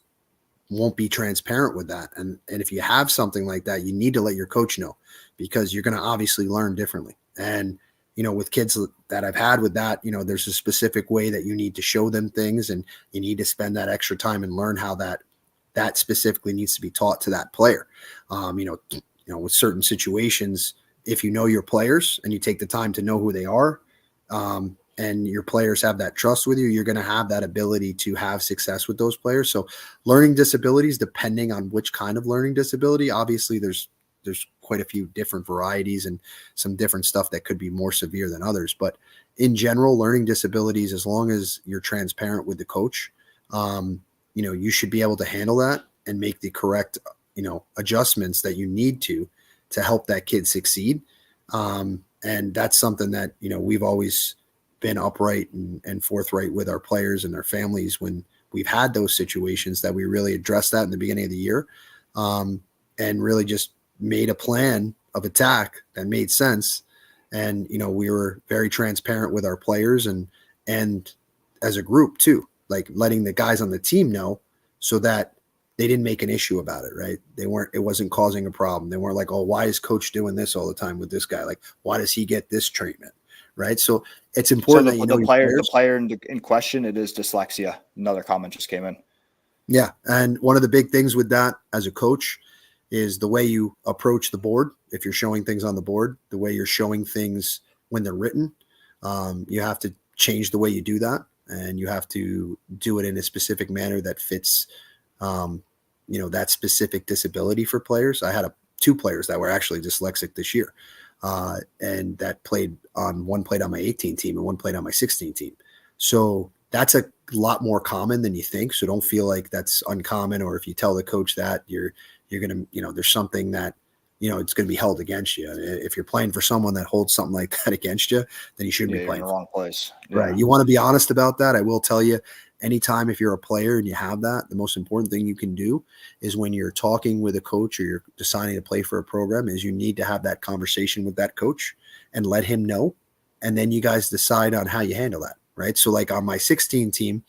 won't be transparent with that. And if you have something like that, you need to let your coach know, because you're going to obviously learn differently. And, with kids that I've had with that, there's a specific way that you need to show them things, and you need to spend that extra time and learn how that specifically needs to be taught to that player. With certain situations, if you know your players and you take the time to know who they are, and your players have that trust with you, you're going to have that ability to have success with those players. So learning disabilities, depending on which kind of learning disability, obviously there's quite a few different varieties and some different stuff that could be more severe than others. But in general, learning disabilities, as long as you're transparent with the coach, you should be able to handle that and make the correct, adjustments that you need to help that kid succeed. And that's something that, we've always been upright and forthright with our players and their families when we've had those situations, that we really addressed that in the beginning of the year, and really just made a plan of attack that made sense. And, we were very transparent with our players and as a group too, like letting the guys on the team know so that they didn't make an issue about it, right? It wasn't causing a problem. They weren't like, oh, why is coach doing this all the time with this guy? Like, why does he get this treatment? Right. So it's important that the player in question, it is dyslexia. Another comment just came in. Yeah. And one of the big things with that as a coach is the way you approach the board. If you're showing things on the board, the way you're showing things when they're written, you have to change the way you do that. And you have to do it in a specific manner that fits, that specific disability for players. I had two players that were actually dyslexic this year. And that one played on my 18 team and one played on my 16 team. So that's a lot more common than you think. So don't feel like that's uncommon, or if you tell the coach that, you're going to, there's something that, it's going to be held against you. If you're playing for someone that holds something like that against you, then you shouldn't be playing in the wrong place. Yeah. Right. You want to be honest about that. I will tell you, anytime if you're a player and you have that, the most important thing you can do is when you're talking with a coach or you're deciding to play for a program, is you need to have that conversation with that coach and let him know. And then you guys decide on how you handle that. Right. So like on my 16 team,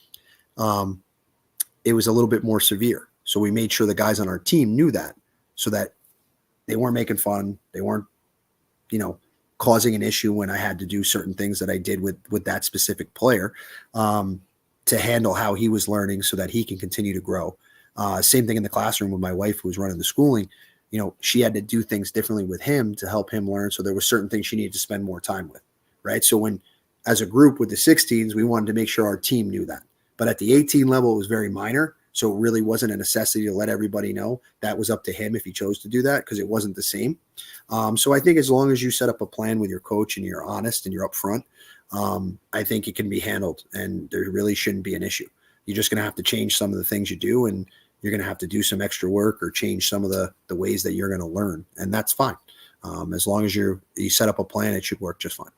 it was a little bit more severe. So we made sure the guys on our team knew that, so that they weren't making fun. They weren't, causing an issue when I had to do certain things that I did with that specific player, to handle how he was learning so that he can continue to grow. Same thing in the classroom with my wife who was running the schooling. She had to do things differently with him to help him learn. So there were certain things she needed to spend more time with. Right. So as a group with the 16s, we wanted to make sure our team knew that. But at the 18 level, it was very minor. So it really wasn't a necessity to let everybody know. That was up to him if he chose to do that, because it wasn't the same. So I think as long as you set up a plan with your coach and you're honest and you're upfront, I think it can be handled, and there really shouldn't be an issue. You're just going to have to change some of the things you do, and you're going to have to do some extra work or change some of the ways that you're going to learn. And that's fine. As long as you set up a plan, it should work just fine.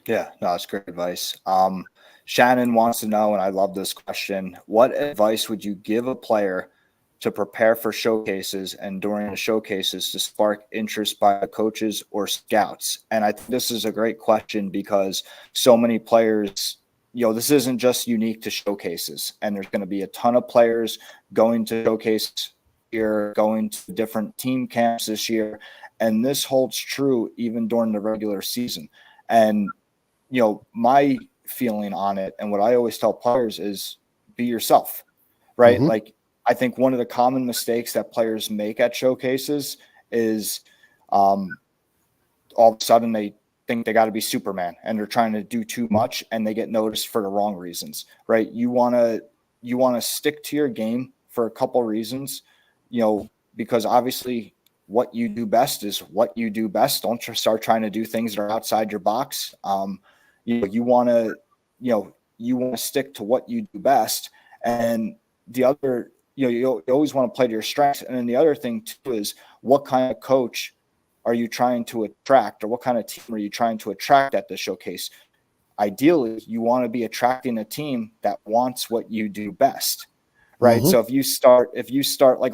Yeah, no, that's great advice. Shannon wants to know, and I love this question, what advice would you give a player to prepare for showcases and during the showcases to spark interest by the coaches or scouts? And I think this is a great question because so many players, this isn't just unique to showcases, and there's going to be a ton of players going to showcases here, going to different team camps this year. And this holds true even during the regular season. And, my feeling on it, and what I always tell players is be yourself, right? Mm-hmm. Like, I think one of the common mistakes that players make at showcases is all of a sudden they think they got to be Superman and they're trying to do too much and they get noticed for the wrong reasons, right? You want to stick to your game for a couple reasons, because obviously what you do best is what you do best. Don't start trying to do things that are outside your box. You want to stick to what you do best. And the other, you always want to play to your strengths. And then the other thing too is what kind of coach are you trying to attract, or what kind of team are you trying to attract at the showcase? Ideally, you want to be attracting a team that wants what you do best, right? Mm-hmm. So if you start, like,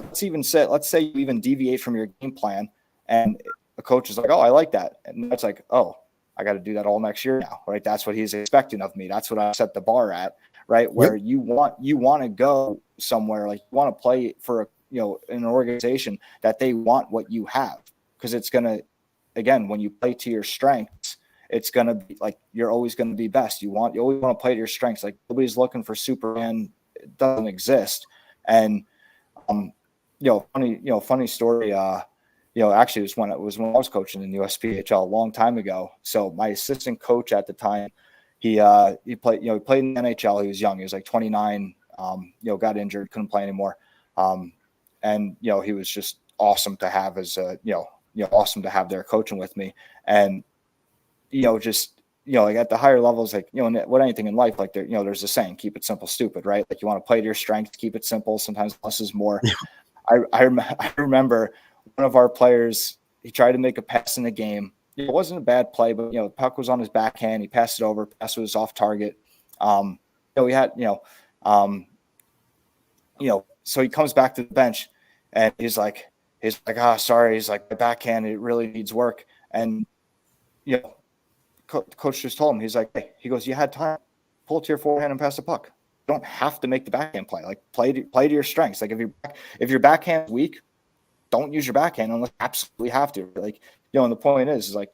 let's say you even deviate from your game plan and a coach is like, oh, I like that. And it's like, oh, I got to do that all next year now, right? That's what he's expecting of me. That's what I set the bar at, right? Where you want to go somewhere, like you want to play for an organization that they want what you have, because it's gonna, again, when you play to your strengths, it's gonna be like you're always gonna be best. You always want to play to your strengths. Like nobody's looking for Superman. It doesn't exist. And funny story. Actually, it was when I was coaching in the USPHL a long time ago. So my assistant coach at the time, he played in the NHL. He was young. He was like 29. Got injured, couldn't play anymore. And he was just awesome to have as awesome to have there coaching with me. And like at the higher levels, like what anything in life, like there's a saying, keep it simple, stupid, right? Like you want to play to your strengths, keep it simple. Sometimes less is more. Yeah. I remember one of our players, he tried to make a pass in the game. It wasn't a bad play, but the puck was on his backhand. He passed it over. Pass was off target. We had so he comes back to the bench, and he's like, sorry. He's like, my backhand, it really needs work. And coach just told him, he's like, hey, he goes, you had time, pull it to your forehand and pass the puck. You don't have to make the backhand play. Like play to your strengths. Like if your backhand's weak, don't use your backhand unless you absolutely have to. Like, and the point is like,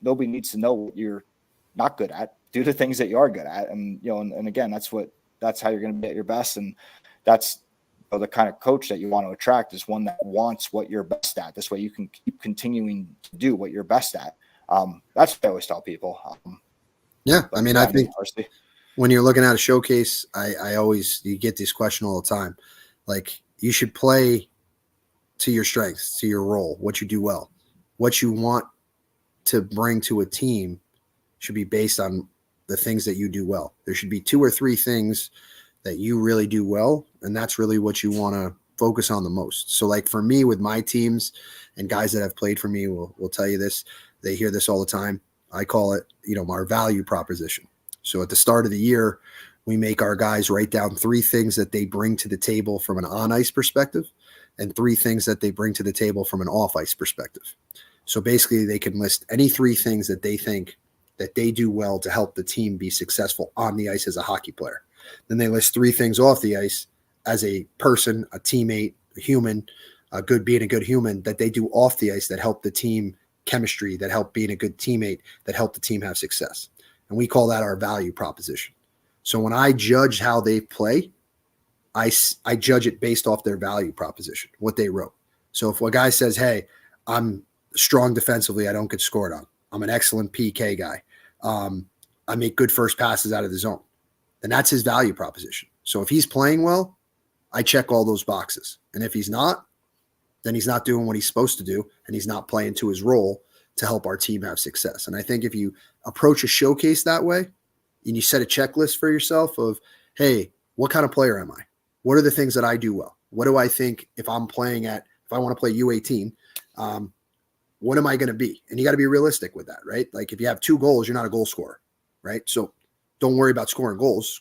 nobody needs to know what you're not good at. Do the things that you are good at. And, and again, that's how you're going to be at your best. And that's the kind of coach that you want to attract, is one that wants what you're best at. This way you can keep continuing to do what you're best at. That's what I always tell people. Yeah. I mean, I think when you're looking at a showcase, you get this question all the time. Like, you should play to your strengths, to your role, what you do well, what you want to bring to a team should be based on the things that you do well. There should be 2 or 3 things that you really do well, and that's really what you want to focus on the most. So like for me with my teams, and guys that have played for me will tell you this, they hear this all the time. I call it, our value proposition. So at the start of the year, we make our guys write down 3 things that they bring to the table from an on-ice perspective, and 3 things that they bring to the table from an off-ice perspective. So basically they can list any 3 things that they think that they do well to help the team be successful on the ice as a hockey player. Then they list 3 things off the ice as a person, a teammate, a human, being a good human, that they do off the ice that help the team chemistry, that help being a good teammate, that help the team have success. And we call that our value proposition. So when I judge how they play, I judge it based off their value proposition, what they wrote. So if a guy says, hey, I'm strong defensively, I don't get scored on, I'm an excellent PK guy, I make good first passes out of the zone, then that's his value proposition. So if he's playing well, I check all those boxes. And if he's not, then he's not doing what he's supposed to do, and he's not playing to his role to help our team have success. And I think if you approach a showcase that way, and you set a checklist for yourself of, hey, what kind of player am I? What are the things that I do well? What do I think if I want to play U18, what am I going to be? And you got to be realistic with that, right? Like if you have 2 goals, you're not a goal scorer, right? So don't worry about scoring goals.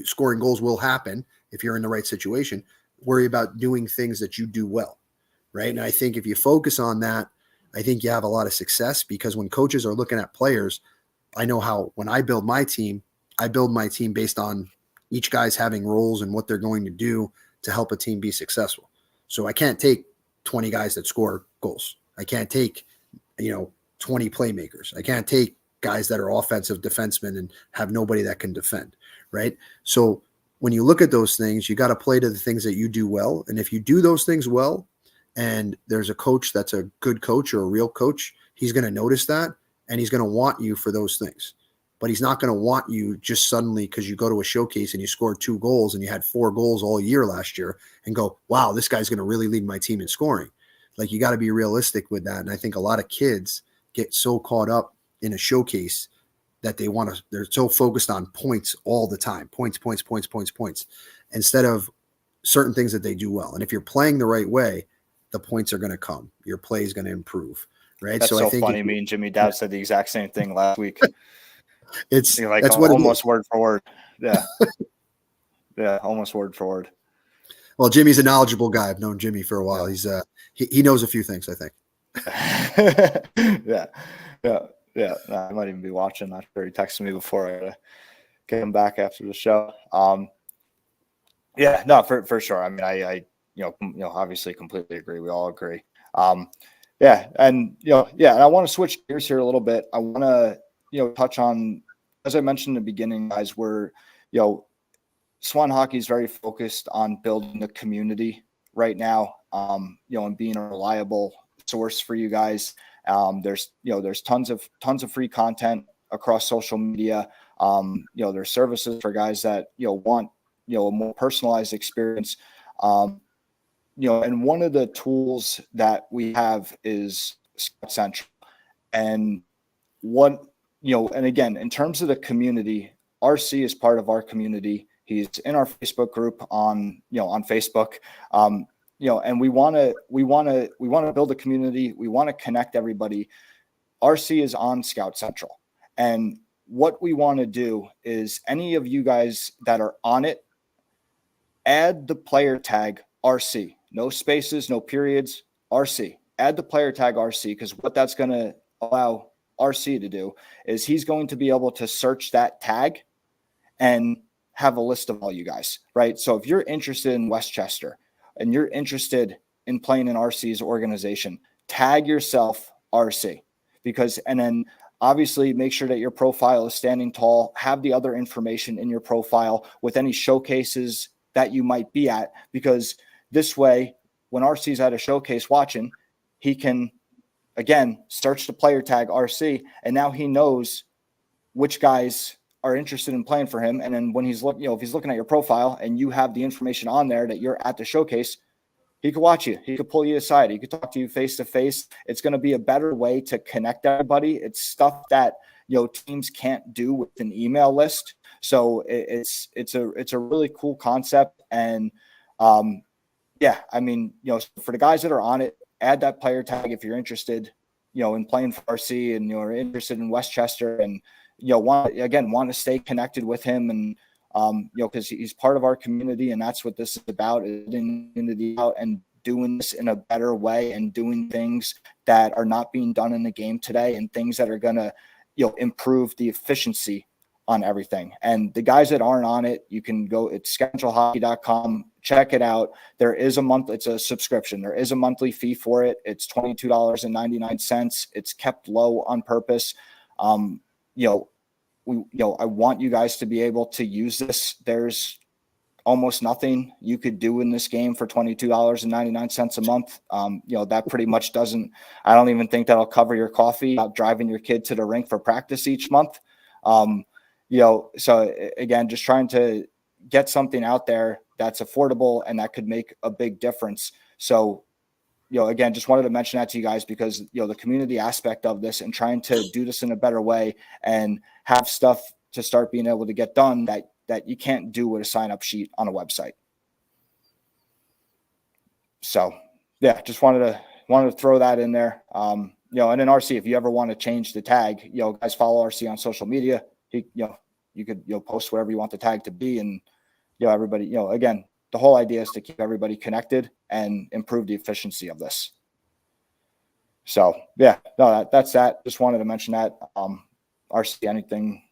Scoring goals will happen if you're in the right situation. Worry about doing things that you do well, right? And I think if you focus on that, I think you have a lot of success, because when coaches are looking at players, I know how when I build my team based on each guy's having roles and what they're going to do to help a team be successful. So I can't take 20 guys that score goals. I can't take, 20 playmakers. I can't take guys that are offensive defensemen and have nobody that can defend, right? So when you look at those things, you got to play to the things that you do well. And if you do those things well, and there's a coach that's a good coach or a real coach, he's going to notice that, and he's going to want you for those things. But he's not going to want you just suddenly because you go to a showcase and you scored 2 goals and you had 4 goals all year last year and go, wow, this guy's going to really lead my team in scoring. Like, you got to be realistic with that. And I think a lot of kids get so caught up in a showcase that they're so focused on points all the time. Points, instead of certain things that they do well. And if you're playing the right way, the points are going to come. Your play is going to improve, right? That's so I think funny. Me and Jimmy Dowd said the exact same thing last week. It's like that's what almost word for word. Yeah. Yeah. Almost word for word. Well, Jimmy's a knowledgeable guy. I've known Jimmy for a while. He's he knows a few things, I think. Yeah. I might even be watching. Not sure. He texted me before I gotta get him back after the show. Yeah, no, for sure. I mean, I obviously completely agree. We all agree. Yeah, and yeah, and I want to switch gears here a little bit. I want to touch on, as I mentioned in the beginning, guys, we're Swan Hockey is very focused on building the community right now, and being a reliable source for you guys. There's tons of free content across social media. There's services for guys that want a more personalized experience. And one of the tools that we have is Scout Central. And what and again, in terms of the community, RC is part of our community. He's in our Facebook group on Facebook. And we want to build a community. We want to connect everybody. RC is on Scout Central. And what we want to do is, any of you guys that are on it, add the player tag RC. No spaces, no periods, RC. Add the player tag RC, because what that's going to allow RC to do is he's going to be able to search that tag and have a list of all you guys, right? So if you're interested in Westchester and you're interested in playing in RC's organization, tag yourself RC, and then obviously make sure that your profile is standing tall, have the other information in your profile with any showcases that you might be at, because this way, when RC's at a showcase watching, he can, again, search the player tag RC, and now he knows which guys are interested in playing for him. And then when he's if he's looking at your profile and you have the information on there that you're at the showcase, he could watch you. He could pull you aside. He could talk to you face to face. It's going to be a better way to connect everybody. It's stuff that teams can't do with an email list. So it's a really cool concept. And yeah, I mean, for the guys that are on it, add that player tag if you're interested, in playing for RC, and you're interested in Westchester, and want to stay connected with him, and because he's part of our community, and that's what this is about, is getting into the out and doing this in a better way, and doing things that are not being done in the game today, and things that are going to improve the efficiency on everything. And the guys that aren't on it, you can go, it's schedulhockey.com, check it out. It's a subscription. There is a monthly fee for it. It's $22.99. It's kept low on purpose. I want you guys to be able to use this. There's almost nothing you could do in this game for $22.99 a month. That pretty much I don't even think that'll cover your coffee out driving your kid to the rink for practice each month. So again, just trying to get something out there that's affordable and that could make a big difference. So, again, just wanted to mention that to you guys, because, the community aspect of this, and trying to do this in a better way and have stuff to start being able to get done that you can't do with a sign-up sheet on a website. So yeah, just wanted to throw that in there. And then RC, if you ever want to change the tag, guys, follow RC on social media. You could post whatever you want the tag to be, and everybody, again, the whole idea is to keep everybody connected and improve the efficiency of this. So yeah, no, that's that. Just wanted to mention that. RC, anything,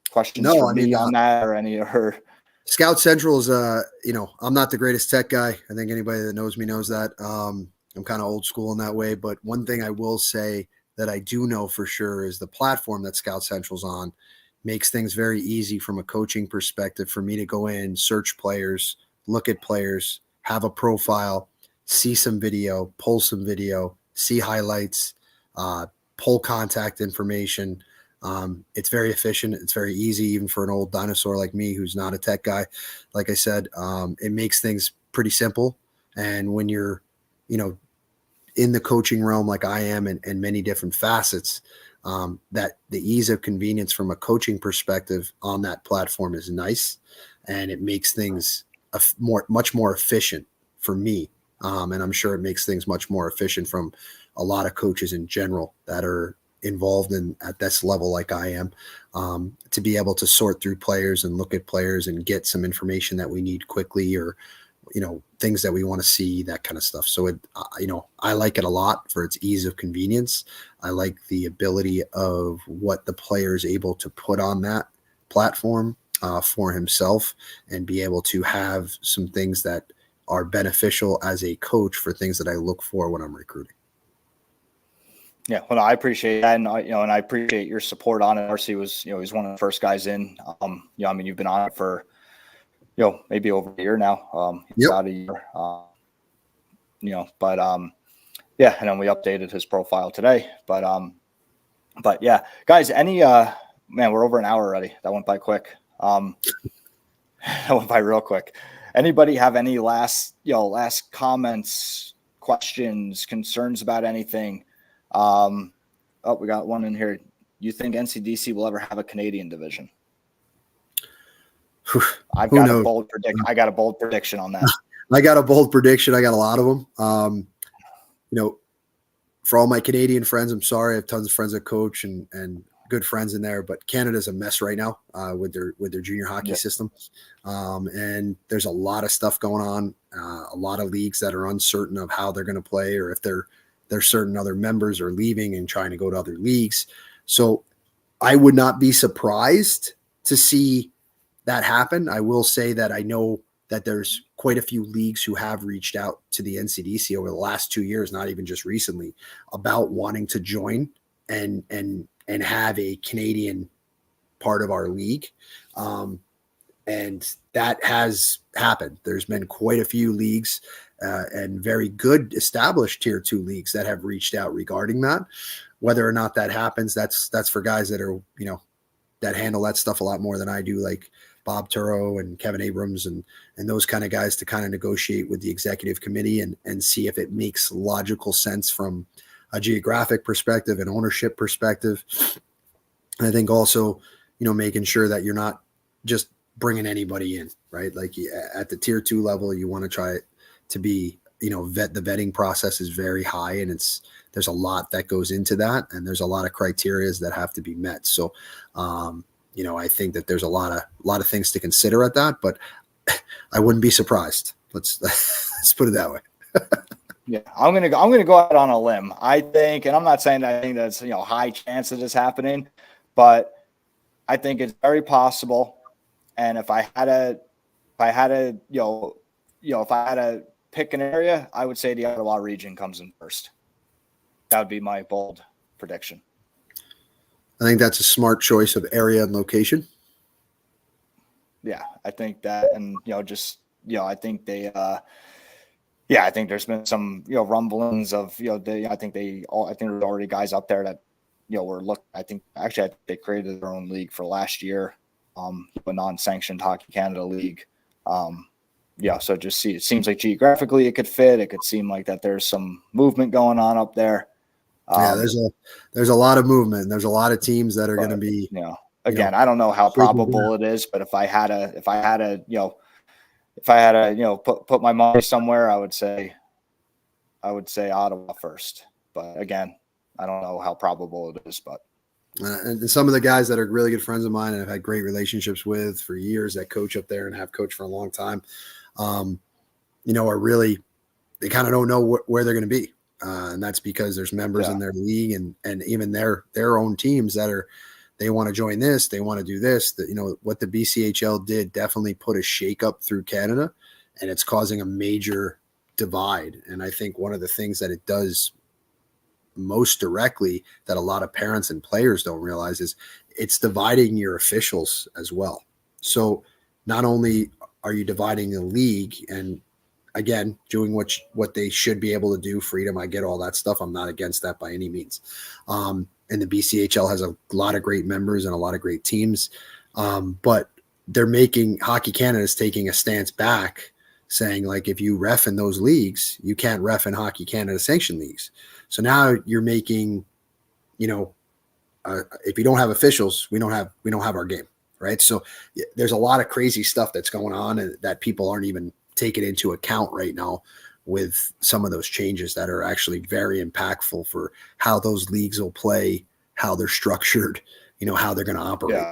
questions for me on that, or any of her? Scout Central is, I'm not the greatest tech guy. I think anybody that knows me knows that. I'm kind of old school in that way. But one thing I will say that I do know for sure is the platform that Scout Central's on makes things very easy from a coaching perspective for me to go in, search players, look at players, have a profile, see some video, pull some video, see highlights, pull contact information. It's very efficient. It's very easy, even for an old dinosaur like me, who's not a tech guy. Like I said, it makes things pretty simple. And when you're, in the coaching realm, like I am, and many different facets, that the ease of convenience from a coaching perspective on that platform is nice. And it makes things much more efficient for me. And I'm sure it makes things much more efficient from a lot of coaches in general that are involved at this level, like I am, to be able to sort through players and look at players and get some information that we need quickly, or, things that we want to see, that kind of stuff. So I like it a lot for its ease of convenience. I like the ability of what the player is able to put on that platform, for himself and be able to have some things that are beneficial as a coach for things that I look for when I'm recruiting. Yeah, well, I appreciate that, and I appreciate your support on it. RC was, he's one of the first guys in. I mean, you've been on it for, maybe over a year now. He's Yep. about a year. But yeah, and then we updated his profile today. But yeah, guys, man, we're over an hour already. That went by quick. That went by real quick. Anybody have any last comments, questions, concerns about anything? We got one in here. You think NCDC will ever have a Canadian division? I've got a bold prediction. I got a bold prediction on that. I got a bold prediction. I got a lot of them. For all my Canadian friends, I'm sorry. I have tons of friends that coach and good friends in there, but Canada's a mess right now with their junior hockey system. And there's a lot of stuff going on. A lot of leagues that are uncertain of how they're going to play, or if there's certain other members are leaving and trying to go to other leagues. So I would not be surprised to see that happen. I will say that I know that there's quite a few leagues who have reached out to the NCDC over the last 2 years, not even just recently, about wanting to join and have a Canadian part of our league. And that has happened. There's been quite a few leagues and very good established tier 2 leagues that have reached out regarding that. Whether or not that happens, that's for guys that are, that handle that stuff a lot more than I do, like Bob Turo and Kevin Abrams and those kind of guys, to kind of negotiate with the executive committee and see if it makes logical sense from a geographic perspective and ownership perspective. And I think also, making sure that you're not just bringing anybody in, right? Like at the tier 2 level, you want to try it to be, the vetting process is very high, and there's a lot that goes into that, and there's a lot of criterias that have to be met. So, I think that there's a lot of things to consider at that, but I wouldn't be surprised. Let's put it that way. Yeah, I'm gonna go out on a limb. I think, and I'm not saying that I think that's high chance of this happening, but I think it's very possible. And if I had to pick an area, I would say the Ottawa region comes in first. That would be my bold prediction. I think that's a smart choice of area and location. Yeah, I think that, and I think they, I think there's been some rumblings of I think there's already guys up there that were looking. I think they created their own league for last year, a non-sanctioned Hockey Canada league. So it seems like geographically it could fit. It could seem like that there's some movement going on up there. There's a lot of movement. There's a lot of teams that are going to be, again, I don't know how probable it is, but if I had to put my money somewhere, I would say Ottawa first. But again, I don't know how probable it is, but. And some of the guys that are really good friends of mine and I've had great relationships with for years that coach up there and have coached for a long time, are really, they kind of don't know where they're going to be. And that's because there's members in their league and even their own teams that they want to join this, they want to do this. What the BCHL did definitely put a shakeup through Canada, and it's causing a major divide. And I think one of the things that it does most directly that a lot of parents and players don't realize is it's dividing your officials as well. So not only are you dividing the league and, again, doing what they should be able to do, freedom, I get all that stuff. I'm not against that by any means. And the BCHL has a lot of great members and a lot of great teams. But Hockey Canada is taking a stance back, saying, like, if you ref in those leagues, you can't ref in Hockey Canada sanctioned leagues. So now you're making, if you don't have officials, we don't have our game, right? So there's a lot of crazy stuff that's going on and that people aren't even taken into account right now with some of those changes that are actually very impactful for how those leagues will play, how they're structured, how they're going to operate.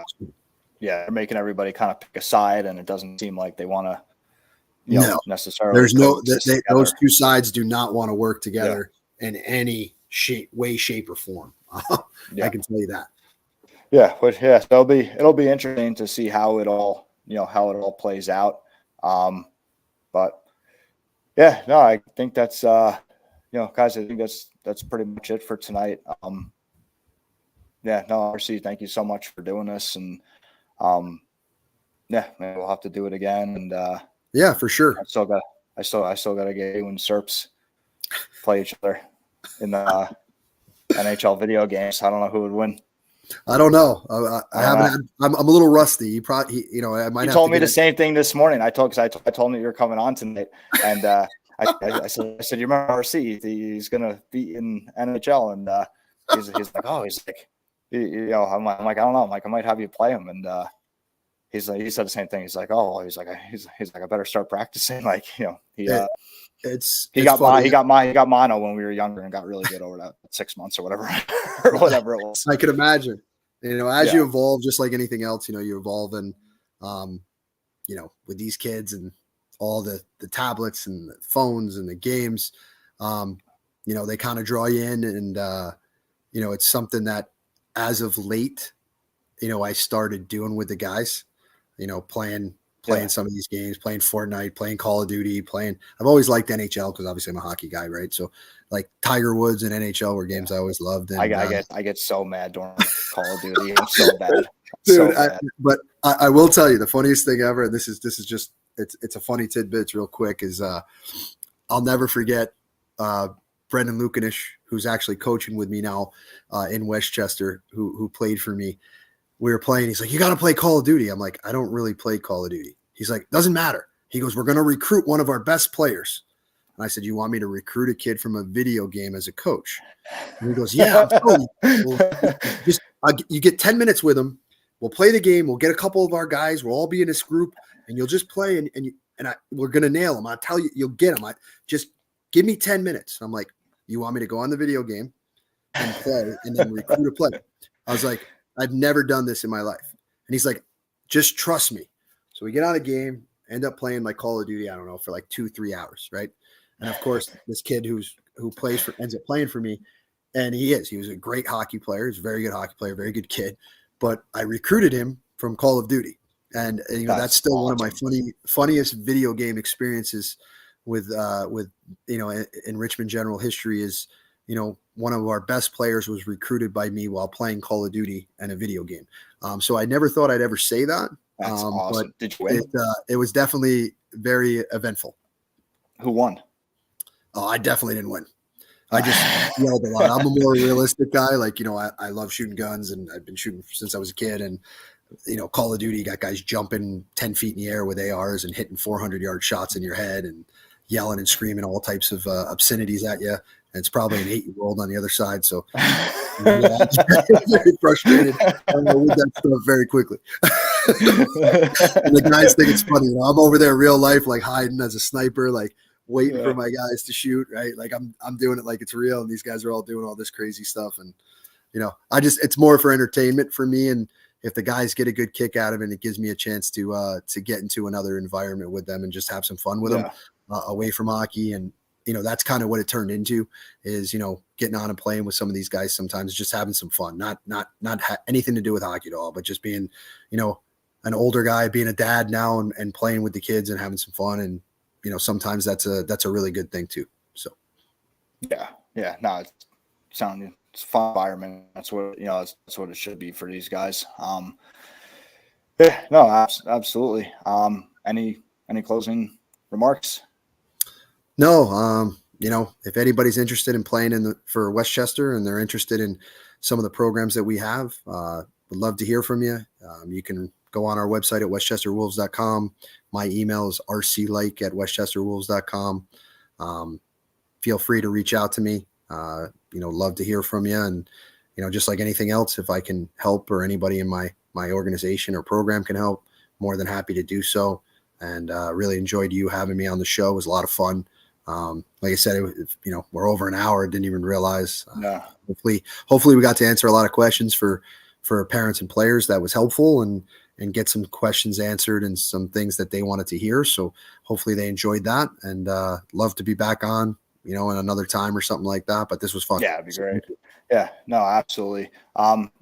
Yeah. They're making everybody kind of pick a side, and it doesn't seem like they want to, necessarily. There's those two sides do not want to work together in any way, shape, or form. I can tell you that. Yeah, but yeah, so it'll be interesting to see how it all how it all plays out. But yeah, no, I think that's guys, I think that's pretty much it for tonight. Yeah, no, RC, thank you so much for doing this, and yeah, maybe we'll have to do it again. And Yeah, for sure. I still got to get you and Serps play each other in the NHL video games. I don't know who would win. I don't know. I haven't. know. I'm a little rusty. You probably, I might. You have told to me get the same thing this morning. I told him that you were coming on tonight, and I said, you remember RC? He's gonna be in NHL, and he's like, oh, he's like, I'm like, I don't know. I'm like, I might have you play him, and he's like, he said the same thing. He's like, oh, he's like, I better start practicing. Like, he got mono when we were younger and got really good over that 6 months or whatever, or whatever it was. I could imagine. As you evolve, just like anything else, you evolve, and with these kids and all the tablets and the phones and the games, they kind of draw you in, and it's something that as of late, I started doing with the guys, playing some of these games, playing Fortnite, playing Call of Duty, I've always liked NHL because obviously I'm a hockey guy, right? So like Tiger Woods and NHL were games I always loved. And I get so mad during Call of Duty. I'm so bad. Dude, so bad. But I will tell you the funniest thing ever, and this is just it's a funny tidbits real quick, is I'll never forget Brendan Lukanish, who's actually coaching with me now in Westchester, who played for me. We were playing. He's like, you got to play Call of Duty. I'm like, I don't really play Call of Duty. He's like, doesn't matter. He goes, we're going to recruit one of our best players. And I said, you want me to recruit a kid from a video game as a coach? And he goes, yeah, I'm telling you. You get 10 minutes with him. We'll play the game. We'll get a couple of our guys. We'll all be in this group, and you'll just play, we're going to nail him. I'll tell you, you'll get him. Just give me 10 minutes. I'm like, you want me to go on the video game and play and then recruit a player? I was like, I've never done this in my life. And he's like, just trust me. So we get on a game, end up playing like Call of Duty, I don't know, for like 2-3 hours, right? And of course, this kid who ends up playing for me, and he was a great hockey player. He's a very good hockey player, very good kid. But I recruited him from Call of Duty. And that's still awesome. One of my funniest video game experiences with in Richmond general history is, one of our best players was recruited by me while playing Call of Duty and a video game. So I never thought I'd ever say that. That's awesome. But did you win? It was definitely very eventful. Who won? Oh, I definitely didn't win. I just yelled a lot. I'm a more realistic guy. Like, I love shooting guns, and I've been shooting since I was a kid. And, Call of Duty, you got guys jumping 10 feet in the air with ARs and hitting 400-yard shots in your head and yelling and screaming all types of obscenities at you. And it's probably an 8-year-old on the other side. So I'm very frustrated with that stuff very quickly. And the guys think it's funny. I'm over there real life, like hiding as a sniper, like waiting for my guys to shoot, right? Like I'm doing it like it's real, and these guys are all doing all this crazy stuff. And, it's more for entertainment for me. And if the guys get a good kick out of it, it gives me a chance to get into another environment with them and just have some fun with them away from hockey. And, that's kind of what it turned into is, getting on and playing with some of these guys sometimes, just having some fun, not anything to do with hockey at all, but just being, an older guy, being a dad now and playing with the kids and having some fun. And, sometimes that's a really good thing too. So. Yeah. No, it's a fun environment. That's what, that's what it should be for these guys. Yeah, no, absolutely. Any closing remarks? No, if anybody's interested in playing for Westchester and they're interested in some of the programs that we have, would love to hear from you. You can go on our website at westchesterwolves.com. My email is rclyke@westchesterwolves.com. Feel free to reach out to me. Love to hear from you. And, just like anything else, if I can help or anybody in my organization or program can help, more than happy to do so. And really enjoyed you having me on the show. It was a lot of fun. Like I said, we're over an hour. Didn't even realize. Hopefully we got to answer a lot of questions for parents and players. That was helpful and get some questions answered and some things that they wanted to hear. So hopefully they enjoyed that, and love to be back on, in another time or something like that. But this was fun. Yeah, it'd be great. Yeah, no, absolutely.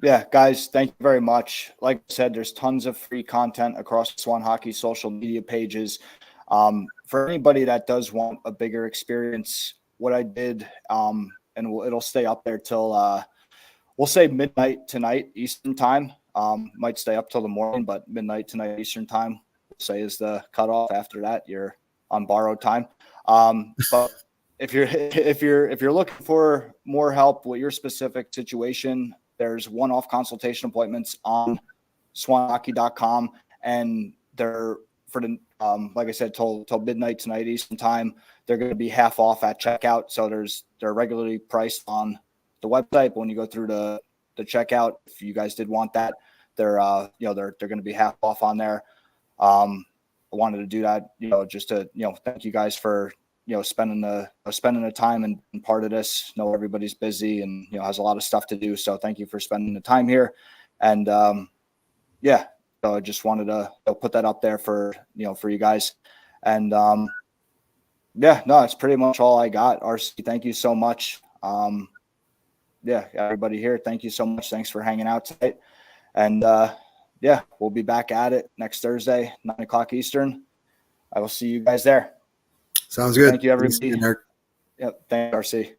Yeah, guys, thank you very much. Like I said, there's tons of free content across Swan Hockey social media pages. For anybody that does want a bigger experience, what I did, and it'll stay up there till we'll say midnight tonight Eastern time. Might stay up till the morning, but midnight tonight Eastern time, we'll say, is the cutoff. After that, you're on borrowed time. But if you're looking for more help with your specific situation, there's one-off consultation appointments on swanhockey.com, and they're for the like I said, till midnight tonight Eastern time. They're going to be half off at checkout. So they're regularly priced on the website, but when you go through the checkout, if you guys did want that, they're they're going to be half off on there. I wanted to do that, just to thank you guys for spending the time and part of this. Know everybody's busy and has a lot of stuff to do, so thank you for spending the time here. And yeah, so I just wanted to put that up there for for you guys. And yeah, no, it's pretty much all I got. RC, thank you so much. Yeah, everybody here, thank you so much. Thanks for hanging out tonight. And yeah, we'll be back at it next Thursday, 9:00 Eastern. I will see you guys there. Sounds good. Thank you, everybody. Thanks, Yep, thanks, RC.